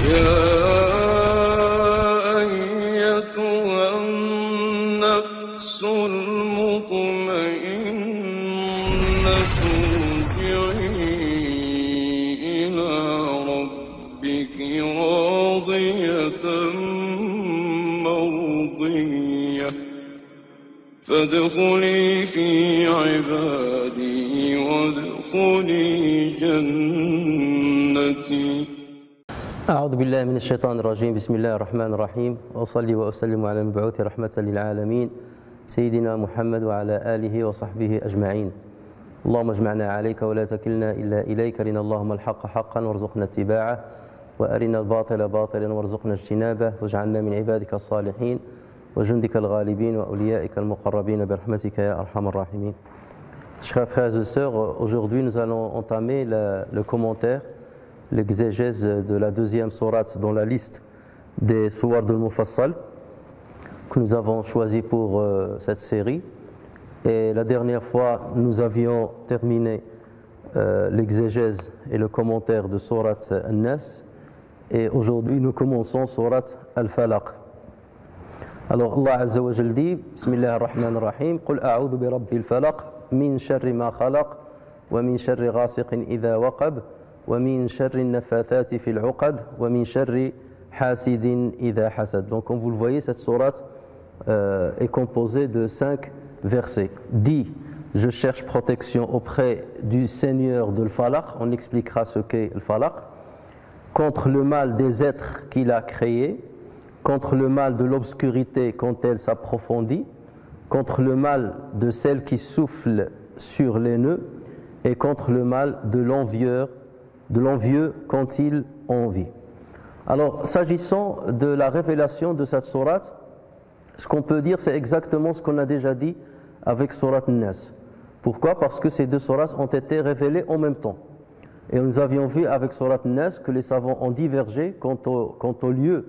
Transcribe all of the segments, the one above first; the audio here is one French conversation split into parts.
يا أيتها النفس المطمئنة ارجعي إلى ربك راضية مرضية فادخلي في عبادي وادخلي جنتي. أعوذ بالله من الشيطان الرجيم. بسم الله الرحمن الرحيم، وأصلي وأسلم على المبعوث رحمة للعالمين سيدنا محمد وعلى آله وصحبه أجمعين. اللهم اجمعنا عليك ولا تكلنا إلا إليك، أرنا اللهم الحق حقا وارزقنا اتباعه، وأرنا الباطل باطلا وارزقنا اجتنابه، واجعلنا من عبادك الصالحين وجندك الغالبين وأوليائك المقربين برحمتك يا أرحم الراحمين. Chers frères et sœurs, aujourd'hui nous allons entamer le commentaire, l'exégèse de la deuxième sourate dans la liste des sourates de Mufassal que nous avons choisi pour cette série. Et la dernière fois, nous avions terminé l'exégèse et le commentaire de sourate An-Nas. Et aujourd'hui, nous commençons sourate Al-Falaq. Alors Allah Azza wa Jal dit, Bismillah ar-Rahman ar-Rahim, Qul a'udhu bi rabbil falaq, min sharri ma khalaq, wa min sharri ghasiqin idha waqab, wa min sharri nafathati fil uqad, wa min sharri hasidin idha hasad. Donc comme vous le voyez, cette sourate est composée de 5 versets. Dit, je cherche protection auprès du Seigneur de l'Falaq, on expliquera ce qu'est le Falaq, contre le mal des êtres qu'il a créés, contre le mal de l'obscurité quand elle s'approfondit, contre le mal de celle qui souffle sur les nœuds, et contre le mal de l'envieux quand il envie. Alors, s'agissant de la révélation de cette sourate, ce qu'on peut dire, c'est exactement ce qu'on a déjà dit avec sourate Nas. Pourquoi? Parce que ces deux sourates ont été révélées en même temps. Et nous avions vu avec sourate Nas que les savants ont divergé quant au lieu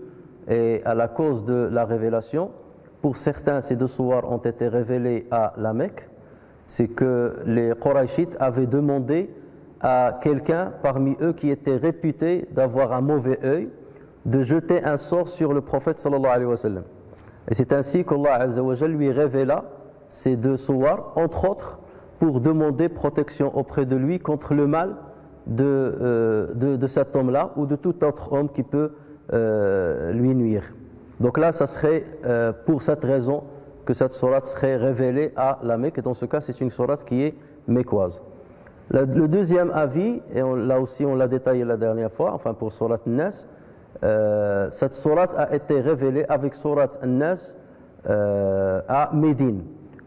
et à la cause de la révélation. Pour certains, ces deux sourates ont été révélées à la Mecque. C'est que les Qurayshites avaient demandé à quelqu'un parmi eux qui était réputé d'avoir un mauvais œil de jeter un sort sur le prophète sallallahu alayhi wa sallam. Et c'est ainsi qu'Allah Azza wa Jal lui révéla ces deux sourates, entre autres, pour demander protection auprès de lui contre le mal de cet homme-là ou de tout autre homme qui peut lui nuire. Donc là, ça serait pour cette raison que cette sourate serait révélée à la Mecque, et dans ce cas, c'est une sourate qui est mécoise. Le deuxième avis, et là aussi on l'a détaillé la dernière fois, enfin pour sourate Nas, cette sourate a été révélée avec sourate Nas à Médine,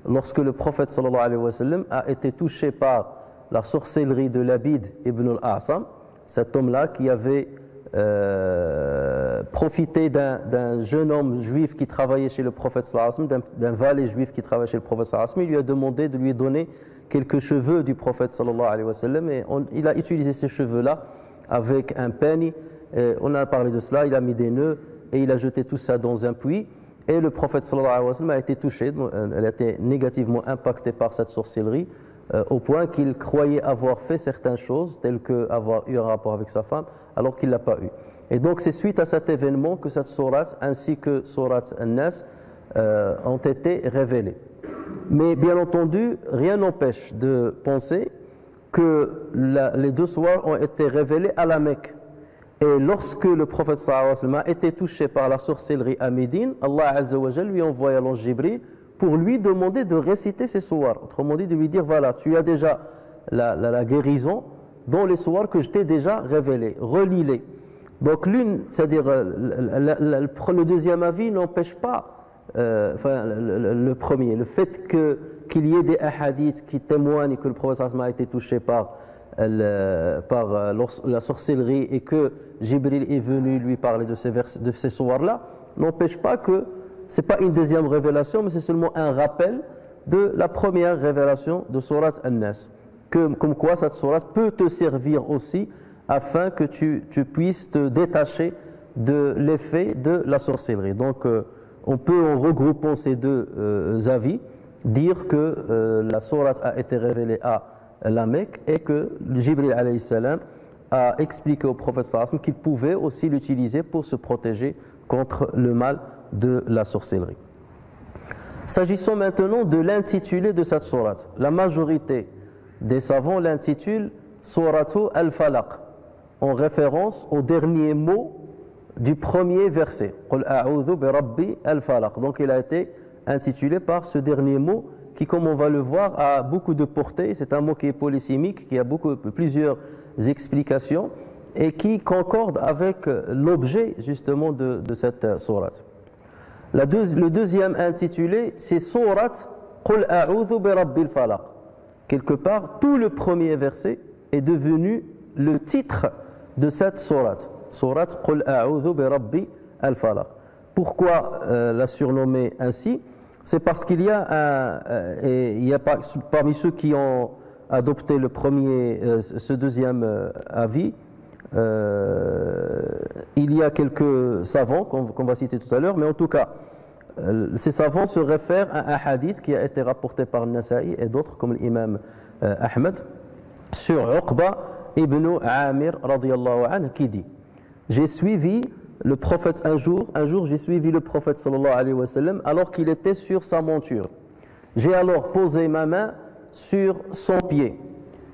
lorsque le prophète sallallahu alayhi wa sallam a été touché par la sorcellerie de Labid ibn al-A'sam, cet homme-là qui avait profité d'un jeune homme juif qui travaillait chez le prophète sallallahu alayhi wa sallam, d'un valet juif qui travaillait chez le prophète sallallahu alayhi wa sallam. Il lui a demandé de lui donner quelques cheveux du prophète sallallahu alayhi wa sallam, et il a utilisé ces cheveux-là avec un peigne. On a parlé de cela, il a mis des nœuds et il a jeté tout ça dans un puits, et le prophète sallallahu alayhi wa sallam a été touché, elle a été négativement impactée par cette sorcellerie, au point qu'il croyait avoir fait certaines choses, telles qu'avoir eu un rapport avec sa femme, alors qu'il ne l'a pas eu. Et donc c'est suite à cet événement que cette sourate, ainsi que sourate An-Nas, ont été révélées. Mais bien entendu, rien n'empêche de penser que les deux sourates ont été révélées à la Mecque. Et lorsque le prophète sallallahu alayhi wa sallam a été touché par la sorcellerie à Médine, Allah Azza wa Jal lui envoya l'ange Jibril pour lui demander de réciter ces sourates. Autrement dit, de lui dire, voilà, tu as déjà la guérison dans les sourates que je t'ai déjà révélées, relis-les. Donc c'est-à-dire le deuxième avis n'empêche pas le premier, le fait qu'il y ait des hadiths qui témoignent que le prophète sallallahu alayhi wa sallam a été touché par la sorcellerie et que Jibril est venu lui parler de ces sourates-là, n'empêche pas que ce n'est pas une deuxième révélation, mais c'est seulement un rappel de la première révélation de sourate An-Nas. Comme quoi cette sourate peut te servir aussi afin que tu puisses te détacher de l'effet de la sorcellerie. Donc on peut, en regroupant ces deux avis, dire que la sourate a été révélée à la Mecque et que Jibril alayhi salam a expliqué au prophète sallallahu alayhi wa sallam qu'il pouvait aussi l'utiliser pour se protéger contre le mal de la sorcellerie. S'agissant maintenant de l'intitulé de cette sourate, la majorité des savants l'intitulent Suratu al-Falaq, en référence au dernier mot du premier verset. Qul a'udhu bi rabbi al-Falaq. Donc il a été intitulé par ce dernier mot qui, comme on va le voir, a beaucoup de portée. C'est un mot qui est polysémique, qui a plusieurs explications et qui concorde avec l'objet justement de cette sourate. Le deuxième intitulé, c'est Surat Qul a'udhu bi rabbil falaq. Quelque part, tout le premier verset est devenu le titre de cette sourate. Surat Qul a'udhu bi rabbi al-falaq. Pourquoi la surnommer ainsi? C'est parce qu'il y a parmi ceux qui ont adopté ce deuxième avis, il y a quelques savants qu'on va citer tout à l'heure, mais en tout cas, ces savants se réfèrent à un hadith qui a été rapporté par Nasa'i et d'autres comme l'imam Ahmed sur Uqba ibn Amir radiyallahu anhu qui dit: j'ai suivi le prophète un jour j'ai suivi le prophète sallallahu alayhi wa sallam alors qu'il était sur sa monture. J'ai alors posé ma main sur son pied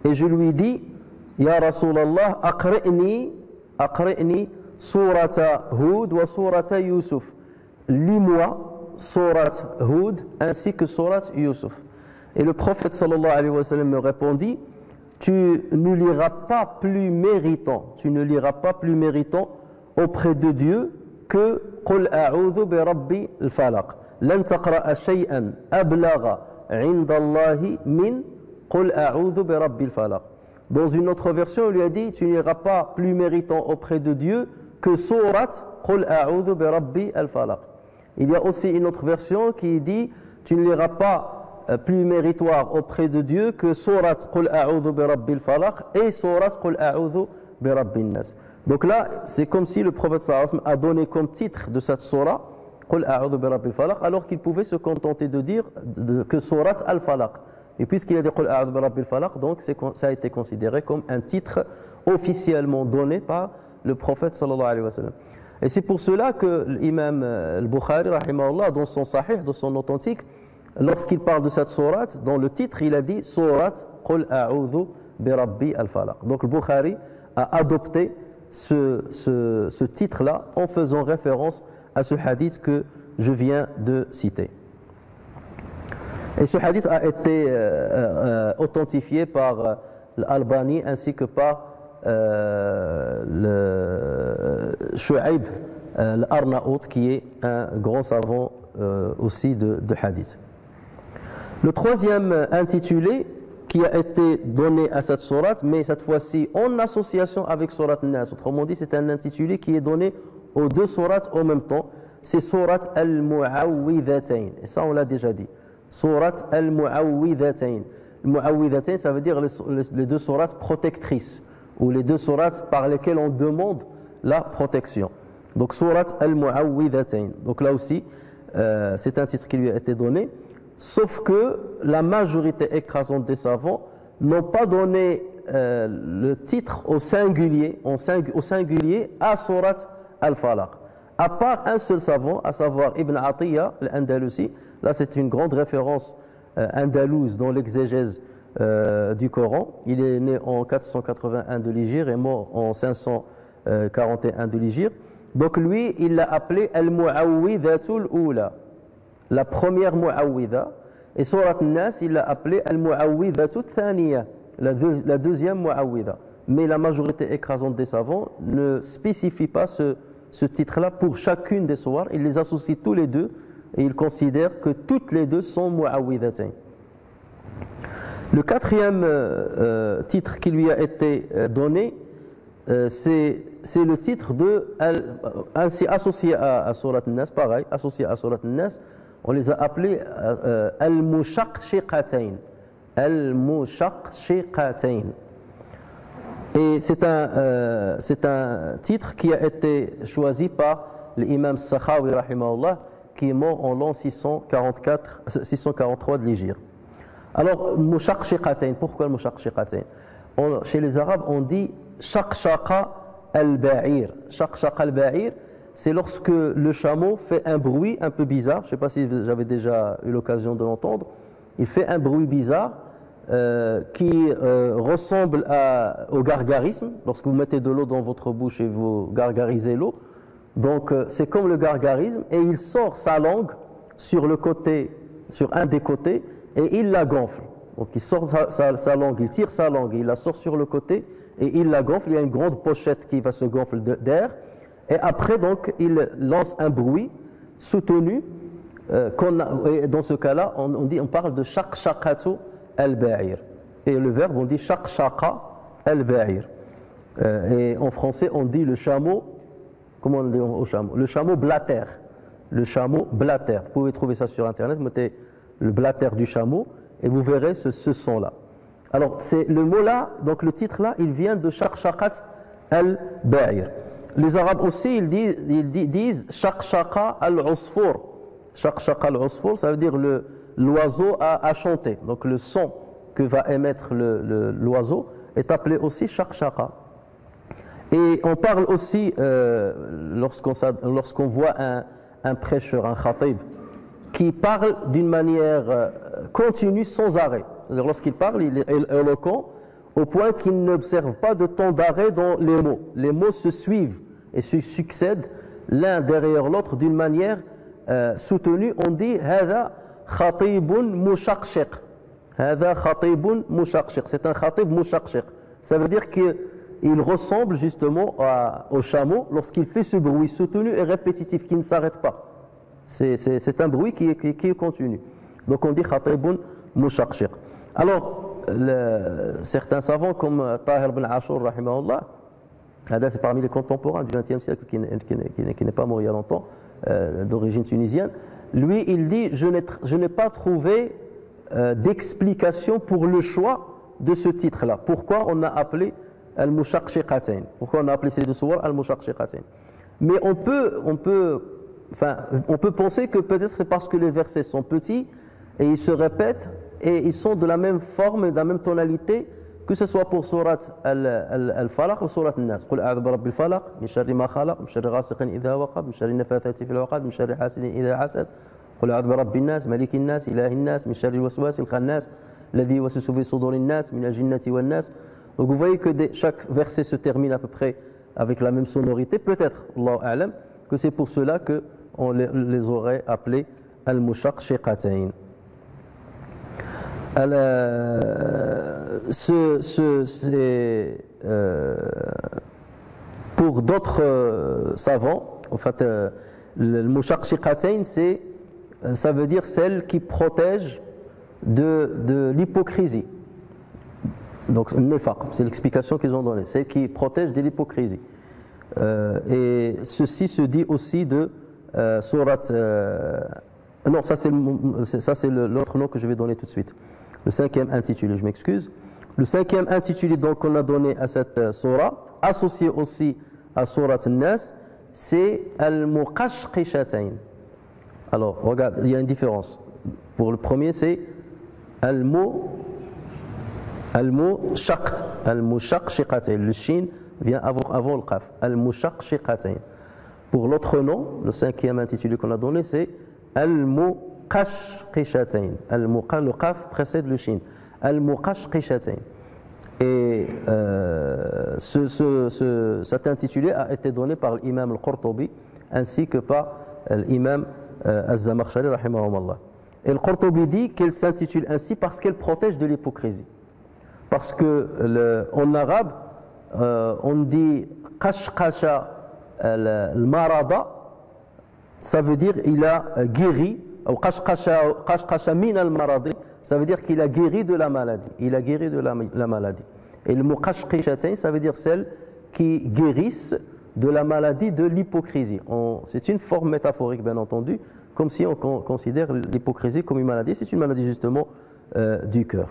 et je lui dis: Ya Rasulallah, aqri'ni surata Hud wa surata Yusuf. Lis-moi surat Hud ainsi que surat Yusuf. Et le prophète sallallahu alayhi wa sallam me répondit: tu ne liras pas plus méritant auprès de Dieu que Qul a'udhu bi rabbi al-falaq. Lan taqra'a shay'an ablagha 'inda Allahi min Qul a'udhu bi rabbi al-falaq. Dans une autre version, il lui a dit: tu n'iras pas plus méritant auprès de Dieu que surat Qul a'udhu bi rabbi al-falaq. Il y a aussi une autre version qui dit: tu ne liras pas plus méritoire auprès de Dieu que surat Qul a'udhu bi rabbi al-falaq et surat Qul a'udhu bi rabbi an-nas. Donc là, c'est comme si le prophète sallallahu alayhi wa sallam a donné comme titre de cette surah Qul a'udhu bi rabbil falaq, alors qu'il pouvait se contenter de dire que surat al-falaq. Et puisqu'il a dit Qul a'udhu bi rabbil falaq, donc ça a été considéré comme un titre officiellement donné par le prophète sallallahu alayhi wa sallam. Et c'est pour cela que l'imam al-Bukhari rahimahullah, dans son sahih, dans son authentique, lorsqu'il parle de cette sourate, dans le titre, il a dit surat Qul a'udhu bi rabbi al-falaq. Donc le Bukhari a adopté ce titre-là en faisant référence à ce hadith que je viens de citer. Et ce hadith a été authentifié par l'Albani ainsi que par le Shu'aib al-Arnaout, qui est un grand savant aussi de hadith. Le troisième intitulé qui a été donné à cette sourate, mais cette fois-ci en association avec Surat Nas. Autrement dit, c'est un intitulé qui est donné aux deux sourates en même temps. C'est Surat al-Mu'awwidhatayn. Et ça, on l'a déjà dit. Surat al-Mu'awwidhatayn. Mu'awwidhatayn, ça veut dire les deux sourates protectrices, ou les deux sourates par lesquelles on demande la protection. Donc, Surat al-Mu'awwidhatayn. Donc là aussi, c'est un titre qui lui a été donné. Sauf que la majorité écrasante des savants n'ont pas donné le titre au singulier à Surat al-Falaq. À part un seul savant, à savoir Ibn Atiyya al-Andalusi. Là, c'est une grande référence andalouse dans l'exégèse du Coran. Il est né en 481 de l'Hégire et mort en 541 de l'Hégire. Donc lui, il l'a appelé al-Mu'awwidhatul Oula, la première Mu'awwidha, et Surat Nas, il l'a appelé Al-Mu'awwidhatu Thaniya, la deuxième Mu'awwidha. Mais la majorité écrasante des savants ne spécifie pas ce titre-là pour chacune des sourates. Ils les associent tous les deux et ils considèrent que toutes les deux sont Mu'awwidhatayn. Le quatrième titre qui lui a été donné, c'est le titre ainsi associé à Surat Nas, pareil, associé à Surat Nas. On les a appelés Al-Mushaqshiqatayn. Al-Mushaqshiqatayn. Et c'est un titre qui a été choisi par l'imam Sakhawi rahimahullah, qui est mort en l'an 643 de l'Hégire. Alors, Mushaqshiqatayn, pourquoi Mushaqshiqatayn? Chez les Arabes, on dit shaqshaqa al-ba'ir. Shaqshaqa al-ba'ir, c'est lorsque le chameau fait un bruit un peu bizarre. Je ne sais pas si vous avez déjà eu l'occasion de l'entendre. Il fait un bruit bizarre qui ressemble au gargarisme. Lorsque vous mettez de l'eau dans votre bouche et vous gargarisez l'eau, donc c'est comme le gargarisme, et il sort sa langue sur le côté, sur un des côtés, et il la gonfle. Donc il sort sa langue, il tire sa langue, il la sort sur le côté et il la gonfle. Il y a une grande pochette qui va se gonfler d'air, et après donc il lance un bruit soutenu. Et dans ce cas-là, on parle de shaqshaqatu al-ba'ir. Et le verbe, on dit shaqshaqa al-ba'ir. Et en français, on dit le chameau. Comment on dit au chameau? Le chameau blatère. Le chameau blatère. Vous pouvez trouver ça sur internet, mettez le blatère du chameau et vous verrez ce son-là. Alors, c'est le mot-là, donc le titre-là, il vient de shaqshaqat al-ba'ir. Les Arabes aussi, ils disent shaqshaqa al-usfur. Shaqshaqa al-usfur, ça veut dire l'oiseau à chanter. Donc le son que va émettre l'oiseau est appelé aussi shaqshaqa. Et on parle aussi, lorsqu'on voit un prêcheur, un khatib, qui parle d'une manière continue, sans arrêt. Lorsqu'il parle, il est éloquent, au point qu'il n'observe pas de temps d'arrêt dans les mots. Les mots se suivent et se succèdent l'un derrière l'autre d'une manière soutenue. On dit « Hada khatibun mushaqshiq ». Hada khatibun mushaqshiq. C'est un khatib mushaqshiq. Ça veut dire qu'il ressemble justement au chameau lorsqu'il fait ce bruit soutenu et répétitif qui ne s'arrête pas. C'est un bruit qui est continu. Donc on dit khatibun mushaqshiq. Alors, certains savants comme Tahir ibn Ashur, rahimahullah, c'est parmi les contemporains du XXe siècle qui n'est pas mort il y a longtemps, d'origine tunisienne, lui il dit je n'ai pas trouvé d'explication pour le choix de ce titre-là. Pourquoi on a appelé al-mushaqshiqatayn? Pourquoi on a appelé ces deux sourates al-mushaqshiqatayn? Mais on peut penser que peut-être c'est parce que les versets sont petits et ils se répètent et ils sont de la même forme et de la même tonalité, que ce soit pour surat al-falaq ou surat al-nas. Qul a'udhu bi rabbil falaq min sharri ma khalaq min sharri ghasiqin idha waqab min sharri nafathati fil 'uqad min sharri hasidin idha hasad. Qul a'udhu bi rabbin nas malikin nas ilahin nas min sharri waswasil khannas alladhi yuwaswisu fi sudurin nas min al-jinnati wan nas. Donc vous voyez que chaque verset se termine à peu près avec la même sonorité. Peut-être, Allahu a'lam, que c'est pour cela qu'on les aurait appelés al-mushaqshiqatayn. Pour d'autres savants, en fait, le mushaqshiqatayn, ça veut dire celle qui protège de l'hypocrisie. Donc, nifaq, c'est l'explication qu'ils ont donnée, celle qui protège de l'hypocrisie. Et ceci se dit aussi de surat. Non, ça c'est l'autre nom que je vais donner tout de suite. Le cinquième intitulé, je m'excuse. Le cinquième intitulé donc qu'on a donné à cette surah, associé aussi à surat An-Nas, c'est al-muqashqishatayn. Alors, regarde, il y a une différence. Pour le premier, c'est al-mushaqshiqatayn. Le shin vient avant le qaf. Al-mushaqshiqatayn. Pour l'autre nom, le cinquième intitulé qu'on a donné, c'est al-muqashqishatayn. Le qaf précède le shin. Al-muqashqishatayn. Et cet intitulé a été donné par l'imam al-Qurtubi ainsi que par l'imam az-Zamakhshari rahimahumullah. Et le Qurtubi dit qu'elle s'intitule ainsi parce qu'elle protège de l'hypocrisie. Parce que en arabe, on dit qashqasha al-marada, ça veut dire il a guéri, ou qashqasha min al-maradi, ça veut dire qu'il a guéri de la maladie. Il a guéri de la maladie. Et le muqashqishatayn, ça veut dire celles qui guérissent de la maladie de l'hypocrisie. C'est une forme métaphorique, bien entendu, comme si on considère l'hypocrisie comme une maladie. C'est une maladie justement du cœur.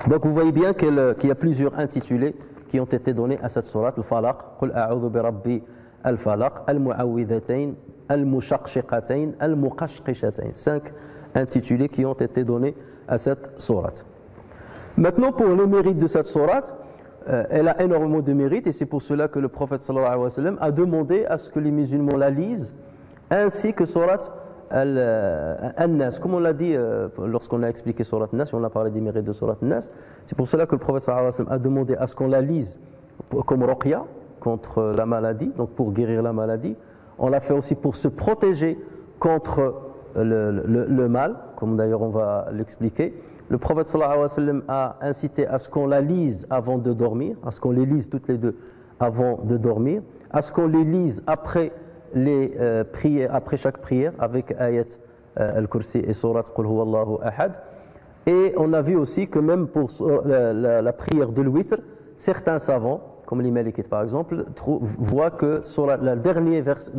Donc vous voyez bien qu'il y a plusieurs intitulés qui ont été donnés à cette sourate, le falaq, qul a'udhu bi rabbi al-falaq, al-mu'awwidhatayn, al-mushaqshiqatayn, al-muqashqishatayn. 5 intitulés qui ont été donnés à cette sourate. Maintenant, pour les mérites de cette sourate, elle a énormément de mérite et c'est pour cela que le prophète sallallahu alayhi wa sallam a demandé à ce que les musulmans la lisent, ainsi que surat An-Nas. Comme on l'a dit lorsqu'on a expliqué surat An-Nas, on a parlé des mérites de surat An-Nas, c'est pour cela que le prophète sallallahu alayhi wa sallam a demandé à ce qu'on la lise comme ruqya contre la maladie, donc pour guérir la maladie. On l'a fait aussi pour se protéger contre le mal, comme d'ailleurs on va l'expliquer. Le prophète sallallahu alayhi wa sallam a incité à ce qu'on la lise avant de dormir, à ce qu'on les lise toutes les deux avant de dormir, à ce qu'on les lise après les prières, après chaque prière avec ayat al-Kursi et surat Qul huwallahu ahad. Et on a vu aussi que même pour la prière de l'witr, certains savants, comme les Malikites par exemple, voient que sur les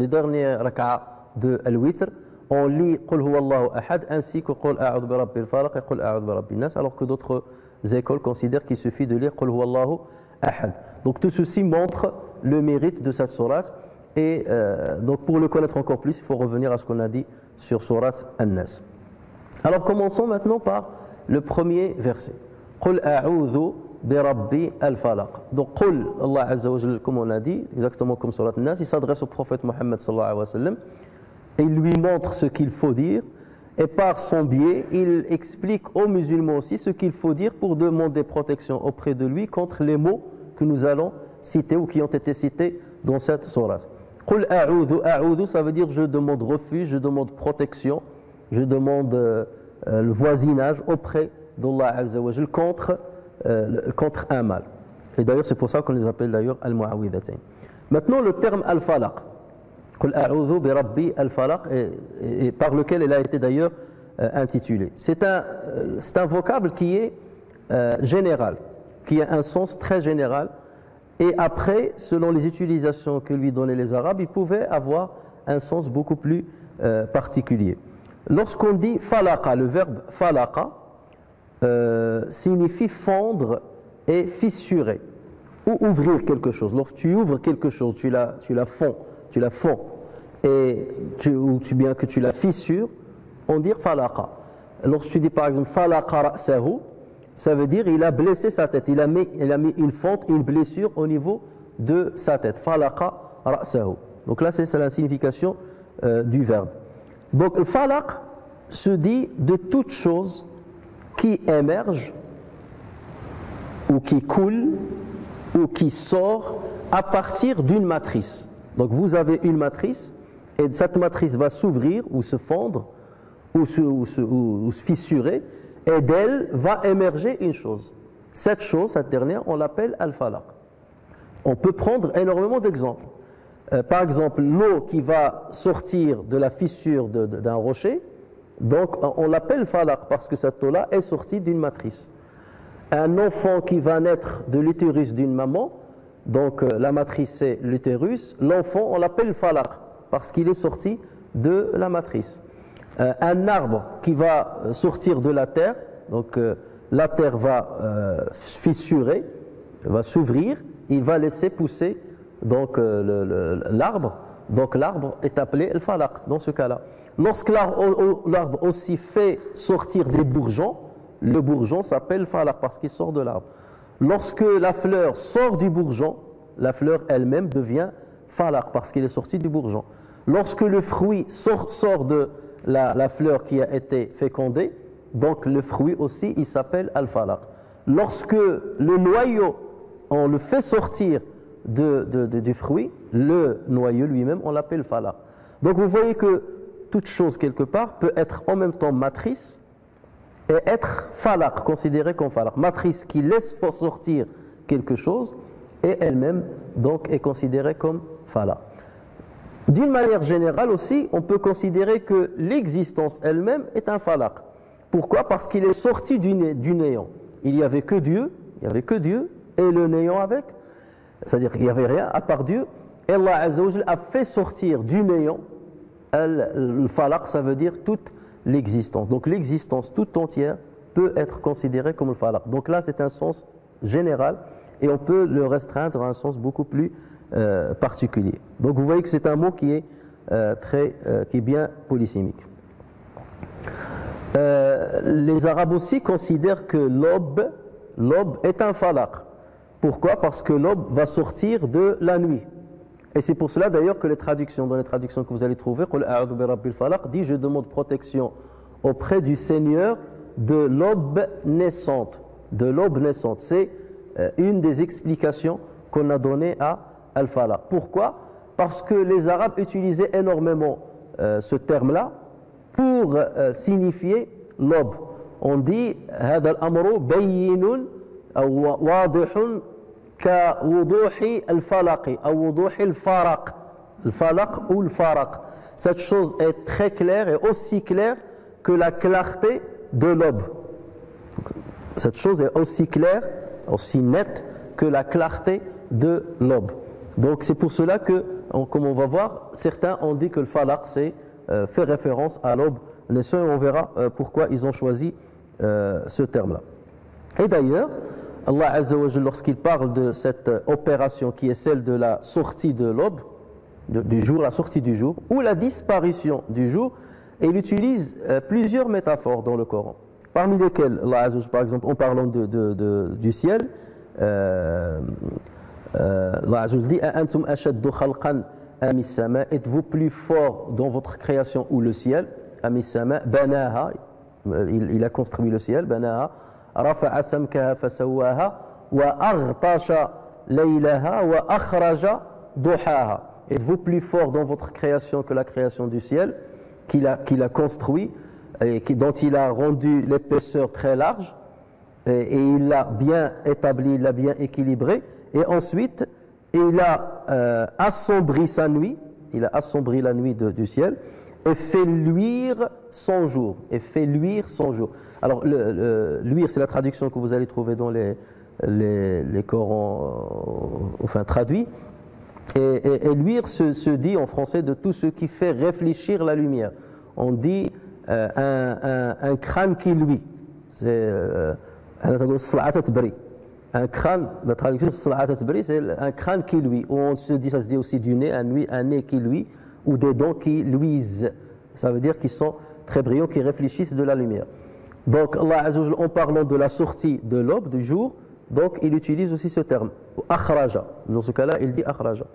derniers raka'a de al-witr, on lit Qul huwallahu ahad ainsi que Qul a'udhu bi rabbil falaq et Qul a'udhu bi rabbin nas, alors que d'autres écoles considèrent qu'il suffit de lire Qul huwallahu ahad. Donc tout ceci montre le mérite de cette sourate. Et donc pour le connaître encore plus, il faut revenir à ce qu'on a dit sur surat An-Nas. Alors commençons maintenant par le premier verset. Qul a'udhu bi rabbi al-falaq. Donc Qul, Allah Azza wa Jalla, comme on a dit, exactement comme surat An-Nas, il s'adresse au prophète Mohammed sallallahu alayhi wa sallam et il lui montre ce qu'il faut dire, et par son biais, il explique aux musulmans aussi ce qu'il faut dire pour demander protection auprès de lui contre les mots que nous allons citer ou qui ont été cités dans cette sourate. Qul a'udhu, a'udhu, ça veut dire je demande refuge, je demande protection, je demande le voisinage auprès d'Allah Azza wa Jal contre un mal. Et d'ailleurs, c'est pour ça qu'on les appelle d'ailleurs al-mu'awwidhatayn. Maintenant, le terme al-falaq. Qul a'udhu bi rabbi al-falaq, et par lequel elle a été d'ailleurs intitulée. C'est un vocable qui est général, qui a un sens très général. Et après, selon les utilisations que lui donnaient les Arabes, il pouvait avoir un sens beaucoup plus particulier. Lorsqu'on dit falaqa, le verbe falaqa signifie fondre et fissurer ou ouvrir quelque chose. Lorsque tu ouvres quelque chose, tu la fonds, et ou bien que tu la fissures, on dit falaqa. Lorsque tu dis par exemple falaqa ra'sahu, ça veut dire il a blessé sa tête, il a mis une fente, une blessure au niveau de sa tête. Falaqa ra'sahu. Donc là c'est la signification du verbe. Donc le falaq se dit de toute chose qui émerge ou qui coule ou qui sort à partir d'une matrice. Donc vous avez une matrice et cette matrice va s'ouvrir ou se fondre ou se fissurer, et d'elle va émerger une chose. Cette chose, cette dernière, on l'appelle al-falaq. On peut prendre énormément d'exemples. Par exemple, l'eau qui va sortir de la fissure d'un rocher, donc on l'appelle falaq parce que cette eau-là est sortie d'une matrice. Un enfant qui va naître de l'utérus d'une maman, donc la matrice c'est l'utérus, l'enfant on l'appelle falaq parce qu'il est sorti de la matrice. Un arbre qui va sortir de la terre, donc la terre va fissurer, va s'ouvrir, il va laisser pousser donc l'arbre, donc l'arbre est appelé el falaq dans ce cas-là. Lorsque l'arbre aussi fait sortir des bourgeons, le bourgeon s'appelle falaq parce qu'il sort de l'arbre. Lorsque la fleur sort du bourgeon, la fleur elle-même devient falaq parce qu'il est sorti du bourgeon. Lorsque le fruit sort de la fleur qui a été fécondée, donc le fruit aussi il s'appelle al-falaq. Lorsque le noyau, on le fait sortir du fruit, le noyau lui-même on l'appelle falaq. Donc vous voyez que toute chose quelque part peut être en même temps matrice et être falaq, considérée comme falaq. Matrice qui laisse sortir quelque chose et elle-même donc est considérée comme falaq. D'une manière générale aussi, on peut considérer que l'existence elle-même est un falaq. Pourquoi? Parce qu'il est sorti du néant. Il n'y avait que Dieu, et le néant avec. C'est-à-dire qu'il n'y avait rien à part Dieu. Et Allah Azza wa Jalla a fait sortir du néant, le falaq, ça veut dire toute l'existence. Donc l'existence toute entière peut être considérée comme le falaq. Donc là c'est un sens général et on peut le restreindre à un sens beaucoup plus particulier. Donc vous voyez que c'est un mot qui est bien polysémique. Les Arabes aussi considèrent que l'aube est un falaq. Pourquoi? Parce que l'aube va sortir de la nuit. Et c'est pour cela d'ailleurs que dans les traductions que vous allez trouver, Qul a'udhu bi rabbil falaq, dit je demande protection auprès du Seigneur de l'aube naissante. De l'aube naissante. C'est une des explications qu'on a données à Al-Falaq. Pourquoi? Parce que les Arabes utilisaient énormément ce terme-là pour signifier l'aube. On dit هذا الأمر بين أو واضح كوضوح الفلق أو وضوح الفرق الفلق ou le faraq. Cette chose est très claire et aussi claire que la clarté de l'aube. Cette chose est aussi claire, aussi nette que la clarté de l'aube. Donc c'est pour cela que, comme on va voir, certains ont dit que le falaq fait référence à l'aube naissante et on verra pourquoi ils ont choisi ce terme-là. Et d'ailleurs, Allah Azza wa Jalla, lorsqu'il parle de cette opération qui est celle de la sortie de l'aube, du jour, la sortie du jour, ou la disparition du jour, il utilise plusieurs métaphores dans le Coran. Parmi lesquelles, Allah Azza wa Jalla, par exemple, en parlant du ciel, Allah Azza wa Jalla dit Antum ashaddu khalqan am as-sama, êtes-vous plus fort dans votre création ou le ciel? Am as-sama banaha, il a construit le ciel, banaha, rafa'a samkaha fasawwaha wa aghtasha laylaha wa akhraja duhaha. Êtes-vous plus fort dans votre création que la création du ciel qu'il a construit et dont il a rendu l'épaisseur très large et il l'a bien établi, il l'a bien équilibré et ensuite il a assombri sa nuit, il a assombri la nuit du ciel et fait luire son jour, Alors luire c'est la traduction que vous allez trouver dans les Corans enfin traduits. Et luire se dit en français de tout ce qui fait réfléchir la lumière. On dit un crâne qui luit. C'est un crâne, la traduction c'est un crâne qui luit. Ou ça se dit aussi du nez, un nez qui luit, ou des dents qui luisent. Ça veut dire qu'ils sont très brillants, qui réfléchissent de la lumière. Donc Allah Azza wa Jalla, en parlant de la sortie de l'aube, du jour, donc il utilise aussi ce terme, akhraja. Dans ce cas-là, il dit akhraja.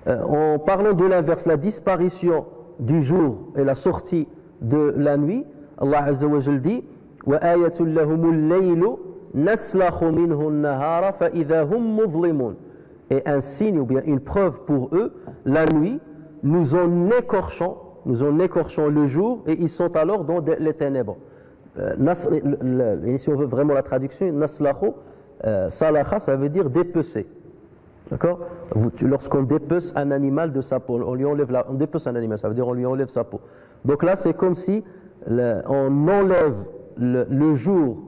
En parlant de l'inverse, la disparition du jour et la sortie de la nuit, Allah Azza wa Jalla dit wa ayatul lahumul laylu naslakhu minhu an-nahara fa idha hum mudlimun. Et un signe ou bien une preuve pour eux, la nuit, nous en écorchons le jour et ils sont alors dans les ténèbres. Si on veut vraiment la traduction, naslakhu, salakha, ça veut dire dépecer. D'accord? Lorsqu'on dépece un animal de sa peau, on dépece un animal, ça veut dire on lui enlève sa peau. Donc là, c'est comme si on enlève le jour,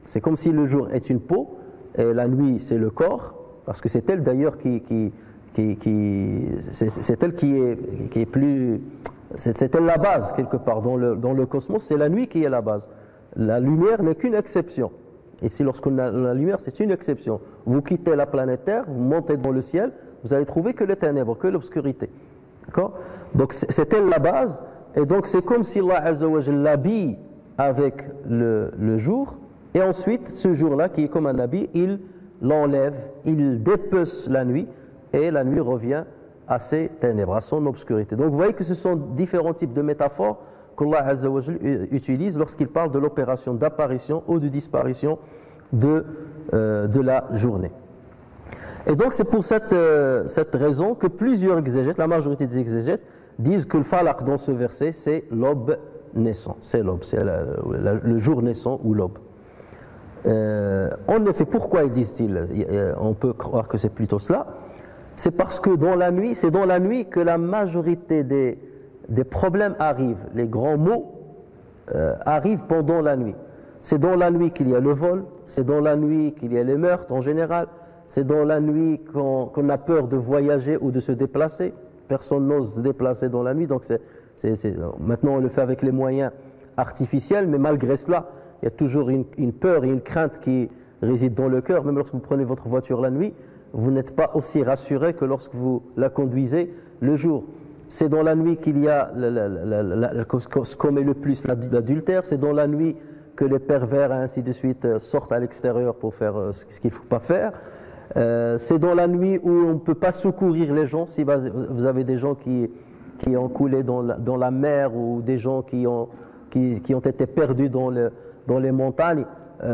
c'est comme si le jour est une peau et la nuit c'est le corps, parce que c'est elle d'ailleurs c'est elle qui est plus, c'est elle la base quelque part dans le cosmos, c'est la nuit qui est la base. La lumière n'est qu'une exception. Ici, lorsqu'on a la lumière, c'est une exception. Vous quittez la planète Terre, vous montez dans le ciel, vous allez trouver que les ténèbres, que l'obscurité. D'accord? Donc c'est elle la base, et donc c'est comme si Allah Azza wa Jalla l'habille avec le jour, et ensuite ce jour-là, qui est comme un habit, il l'enlève, il dépece la nuit, et la nuit revient à ses ténèbres, à son obscurité. Donc vous voyez que ce sont différents types de métaphores qu'Allah Azza wa Jalla utilise lorsqu'il parle de l'opération d'apparition ou de disparition de la journée. Et donc c'est pour cette raison que plusieurs exégètes, la majorité des exégètes, disent que le falaq dans ce verset c'est l'aube naissant, c'est l'aube, c'est le jour naissant ou l'aube. En effet, pourquoi ils disent-ils? On peut croire que c'est plutôt cela. C'est parce que c'est dans la nuit que la majorité des problèmes arrivent, les grands maux arrivent pendant la nuit. C'est dans la nuit qu'il y a le vol, c'est dans la nuit qu'il y a les meurtres en général, c'est dans la nuit qu'on a peur de voyager ou de se déplacer. Personne n'ose se déplacer dans la nuit, donc maintenant on le fait avec les moyens artificiels, mais malgré cela, il y a toujours une peur et une crainte qui réside dans le cœur. Même lorsque vous prenez votre voiture la nuit, vous n'êtes pas aussi rassuré que lorsque vous la conduisez le jour. C'est dans la nuit qu'il y a ce qu'on met le plus l'adultère, c'est dans la nuit que les pervers et ainsi de suite sortent à l'extérieur pour faire ce qu'il ne faut pas faire. C'est dans la nuit où on ne peut pas secourir les gens. Si vous avez des gens qui ont coulé dans la mer ou des gens qui ont été perdus dans les montagnes,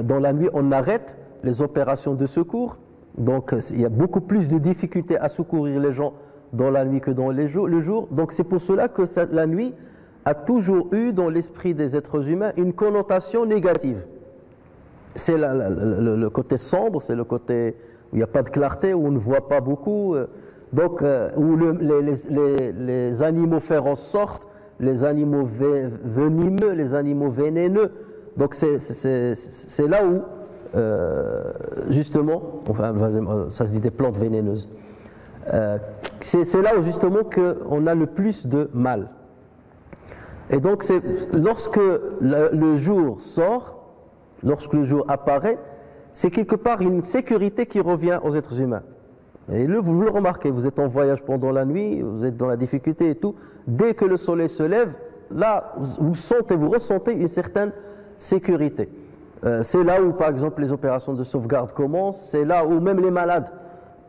dans la nuit, on arrête les opérations de secours. Donc, il y a beaucoup plus de difficultés à secourir les gens dans la nuit que dans le jour. Donc, c'est pour cela que la nuit a toujours eu dans l'esprit des êtres humains une connotation négative. C'est le côté sombre, c'est le côté où il n'y a pas de clarté, où on ne voit pas beaucoup, donc où les animaux féroces sortent, les animaux venimeux, les animaux vénéneux. Donc c'est là où, justement, enfin, ça se dit des plantes vénéneuses, c'est là où justement qu'on a le plus de mal. Et donc c'est lorsque le jour sort, lorsque le jour apparaît, c'est quelque part une sécurité qui revient aux êtres humains. Et vous le remarquez, vous êtes en voyage pendant la nuit, vous êtes dans la difficulté et tout, dès que le soleil se lève, là, vous ressentez une certaine sécurité. C'est là où, par exemple, les opérations de sauvegarde commencent, c'est là où même les malades,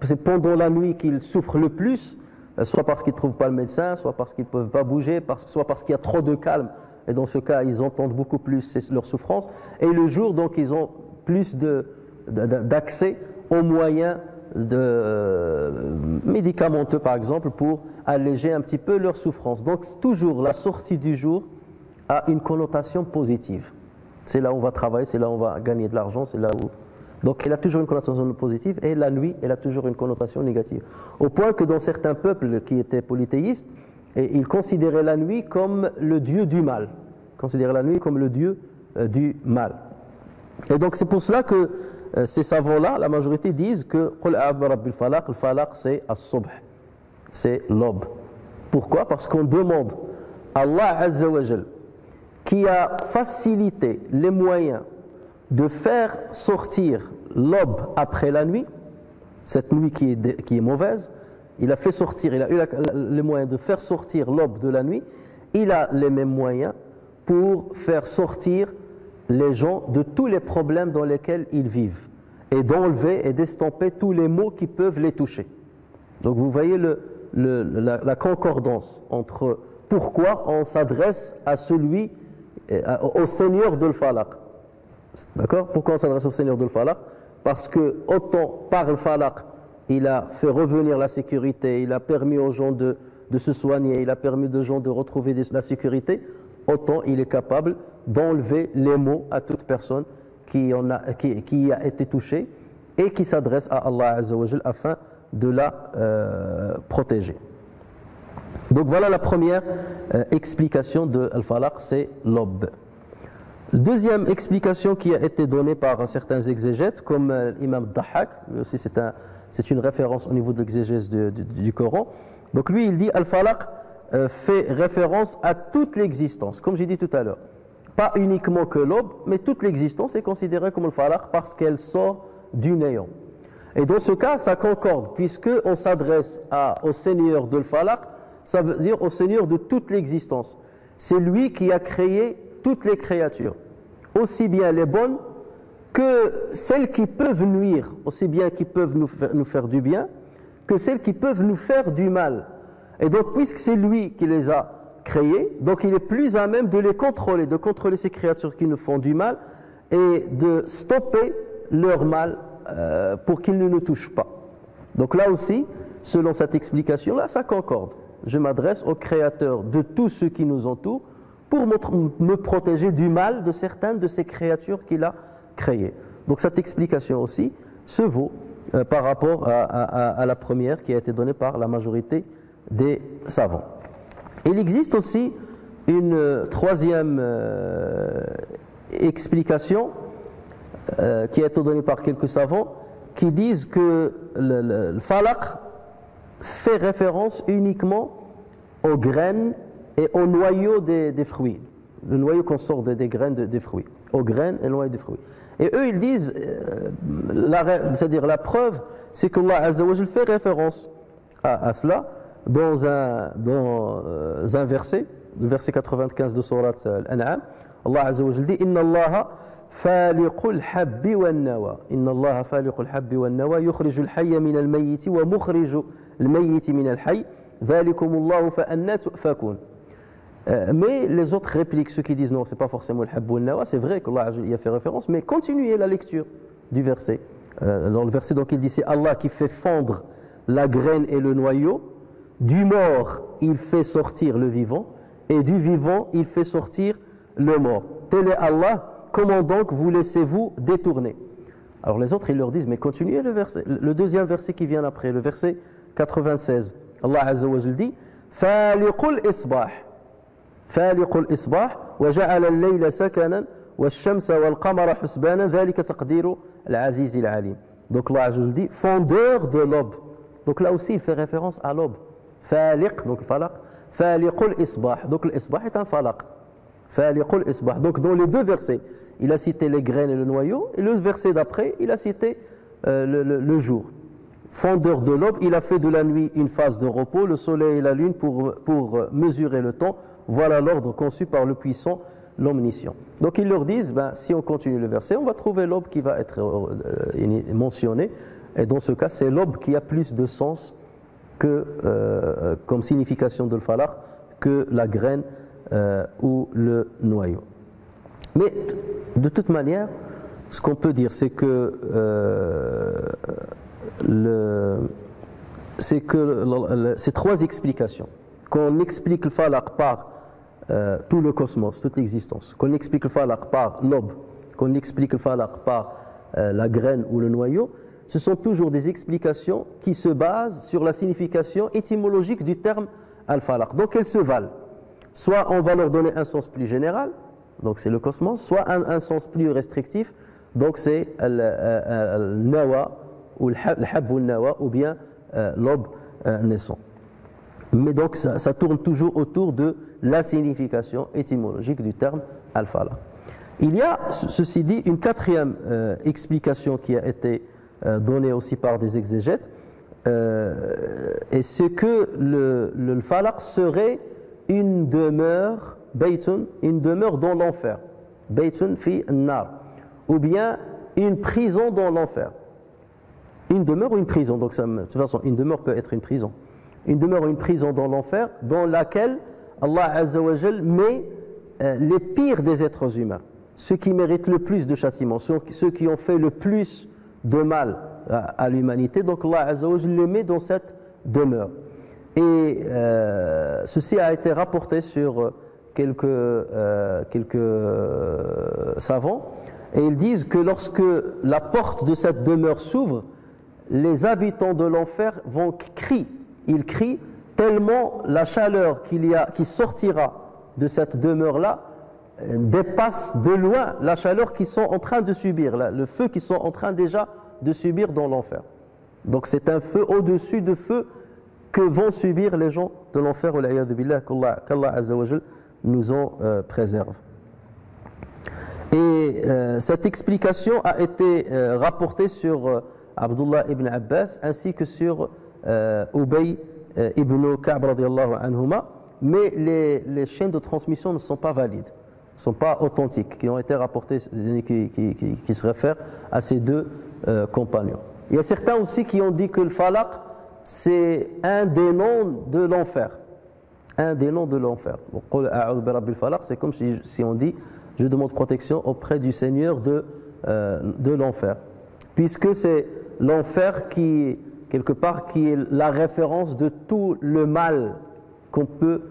c'est pendant la nuit qu'ils souffrent le plus, soit parce qu'ils ne trouvent pas le médecin, soit parce qu'ils ne peuvent pas bouger, soit parce qu'il y a trop de calme, et dans ce cas, ils entendent beaucoup plus leur souffrance. Et le jour, donc, ils ont plus d'accès aux moyens médicamenteux, par exemple, pour alléger un petit peu leur souffrance. Donc, toujours, la sortie du jour a une connotation positive. C'est là où on va travailler, c'est là où on va gagner de l'argent, c'est là où... Donc, elle a toujours une connotation positive, et la nuit, elle a toujours une connotation négative. Au point que dans certains peuples qui étaient polythéistes, ils considéraient la nuit comme le dieu du mal. Considéraient la nuit comme le dieu du mal. Et donc, c'est pour cela que ces savants-là, la majorité disent que le falaq, c'est as-subh, c'est l'aube. Pourquoi? Parce qu'on demande à Allah Azza wa Jal, qui a facilité les moyens de faire sortir l'aube après la nuit, cette nuit qui est mauvaise, il a fait sortir, il a eu les moyens de faire sortir l'aube de la nuit, il a les mêmes moyens pour faire sortir les gens de tous les problèmes dans lesquels ils vivent et d'enlever et d'estomper tous les maux qui peuvent les toucher. Donc vous voyez la concordance entre pourquoi on s'adresse à celui, au Seigneur de l'Falaq. D'accord? Pourquoi on s'adresse au Seigneur de l'Falaq? Parce que autant par le Falaq, il a fait revenir la sécurité, il a permis aux gens de se soigner, il a permis aux gens de retrouver la sécurité, autant il est capable d'enlever les maux à toute personne qui a été touchée et qui s'adresse à Allah Azza wa Jal afin de la protéger. Donc voilà la première explication de Al-Falaq, c'est l'aube. Deuxième explication qui a été donnée par certains exégètes, comme l'imam Dahhak, lui aussi c'est une référence au niveau de l'exégèse du Coran. Donc lui il dit Al-Falaq fait référence à toute l'existence, comme j'ai dit tout à l'heure. Pas uniquement que l'aube, mais toute l'existence est considérée comme Al-Falaq parce qu'elle sort du néant. Et dans ce cas, ça concorde, puisqu'on s'adresse au Seigneur de l'Falaq, ça veut dire au Seigneur de toute l'existence. C'est lui qui a créé toutes les créatures, aussi bien les bonnes que celles qui peuvent nuire, aussi bien qui peuvent nous faire du bien, que celles qui peuvent nous faire du mal. Et donc, puisque c'est lui qui les a créées, donc il est plus à même de contrôler ces créatures qui nous font du mal et de stopper leur mal pour qu'ils ne nous touchent pas. Donc là aussi, selon cette explication-là, ça concorde. Je m'adresse au Créateur de tous ceux qui nous entourent pour me protéger du mal de certaines de ces créatures qu'il a créées. Donc cette explication aussi se vaut par rapport à la première qui a été donnée par la majorité des savants. Il existe aussi une troisième explication qui a été donnée par quelques savants qui disent que le falaq fait référence uniquement aux graines et au noyau des fruits. Le noyau qu'on sort des graines des fruits. Aux graines et au noyau des fruits. Et eux, ils disent, c'est-à-dire la preuve, c'est qu'Allah Azza wa Jal fait référence à cela dans un verset, le verset 95 de Surat Al-An'am. Allah Azza wa Jal dit « Inna Allaha فالق الحب والنوى إن الله فالق الحب والنوى يخرج الحي من الميت ومخرج الميت من الحي ذلكم الله فأنى تؤفكون. Mais les autres répliquent, ceux qui disent non, c'est pas forcément le hab ou le nawa, c'est vrai qu'Allah y a fait référence, mais continuez la lecture du verset. Dans le verset, donc il dit, c'est Allah qui fait fondre la graine et le noyau, du mort il fait sortir le vivant, et du vivant il fait sortir le mort. Tel est Allah, comment donc vous laissez-vous détourner? Alors les autres ils leur disent, mais continuez le verset, le deuxième verset qui vient après, le verset 96. Allah Azza wa Jal dit, Faliqul isbah. فالق الإصباح وجعل الليل سكنا والشمس والقمر حسبانا ذلك تقدير العزيز العليم. Donc Allah Azza wa Jal dit fondeur de l'aube. Donc là aussi il fait référence à l'aube. Faliq, donc le falaq. Faliqul isbah. Donc l'isbah est un falaq. Faliqul isbah. Donc dans les deux versets, il a cité les graines et le noyau, et le verset d'après, il a cité le jour. Fondeur de l'aube, il a fait de la nuit une phase de repos, le soleil et la lune pour mesurer le temps. Voilà l'ordre conçu par le puissant, l'omniscient. Donc ils leur disent, si on continue le verset, on va trouver l'aube qui va être mentionnée. Et dans ce cas, c'est l'aube qui a plus de sens comme signification de falaq que la graine ou le noyau. Mais de toute manière, ce qu'on peut dire, c'est que ces trois explications, qu'on explique le falaq par tout le cosmos, toute l'existence, qu'on explique le falaq par l'aube, qu'on explique le falaq par la graine ou le noyau, ce sont toujours des explications qui se basent sur la signification étymologique du terme al-falaq. Donc elles se valent. Soit on va leur donner un sens plus général, donc c'est le cosmos, soit un sens plus restrictif, donc c'est le nawa ou le hab ou le nawa, ou bien l'aube naissant. Mais donc ça tourne toujours autour de la signification étymologique du terme al-falaq. Il y a, ceci dit, une quatrième explication qui a été donnée aussi par des exégètes, et c'est que le falaq serait une demeure, baytun, une demeure dans l'enfer, baytun fi an-nar, ou bien une prison dans l'enfer. Une demeure ou une prison, donc ça, de toute façon, une demeure peut être une prison. Une demeure ou une prison dans l'enfer, dans laquelle Allah Azza wa Jal met les pires des êtres humains, ceux qui méritent le plus de châtiment, ceux qui ont fait le plus de mal à l'humanité. Donc Allah Azza wa Jal les met dans cette demeure. Et ceci a été rapporté sur quelques savants, et ils disent que lorsque la porte de cette demeure s'ouvre, les habitants de l'enfer vont crier. Ils crient tellement la chaleur qui sortira de cette demeure-là dépasse de loin la chaleur qu'ils sont en train de subir, le feu qu'ils sont en train déjà de subir dans l'enfer. Donc c'est un feu au-dessus de feu que vont subir les gens de l'enfer, qu'Allah Azza wa Jal nous en préserve. Et cette explication a été rapportée sur Abdullah ibn Abbas ainsi que sur Ubay ibn Ka'b radiyallahu anhuma, mais les chaînes de transmission ne sont pas valides, ne sont pas authentiques, qui ont été rapportées, qui se réfèrent à ces deux compagnons. Il y a certains aussi qui ont dit que le falaq c'est un des noms de l'enfer. Un des noms de l'enfer. C'est comme si on dit je demande protection auprès du Seigneur de l'enfer. Puisque c'est l'enfer qui, quelque part, qui est la référence de tout le mal qu'on peut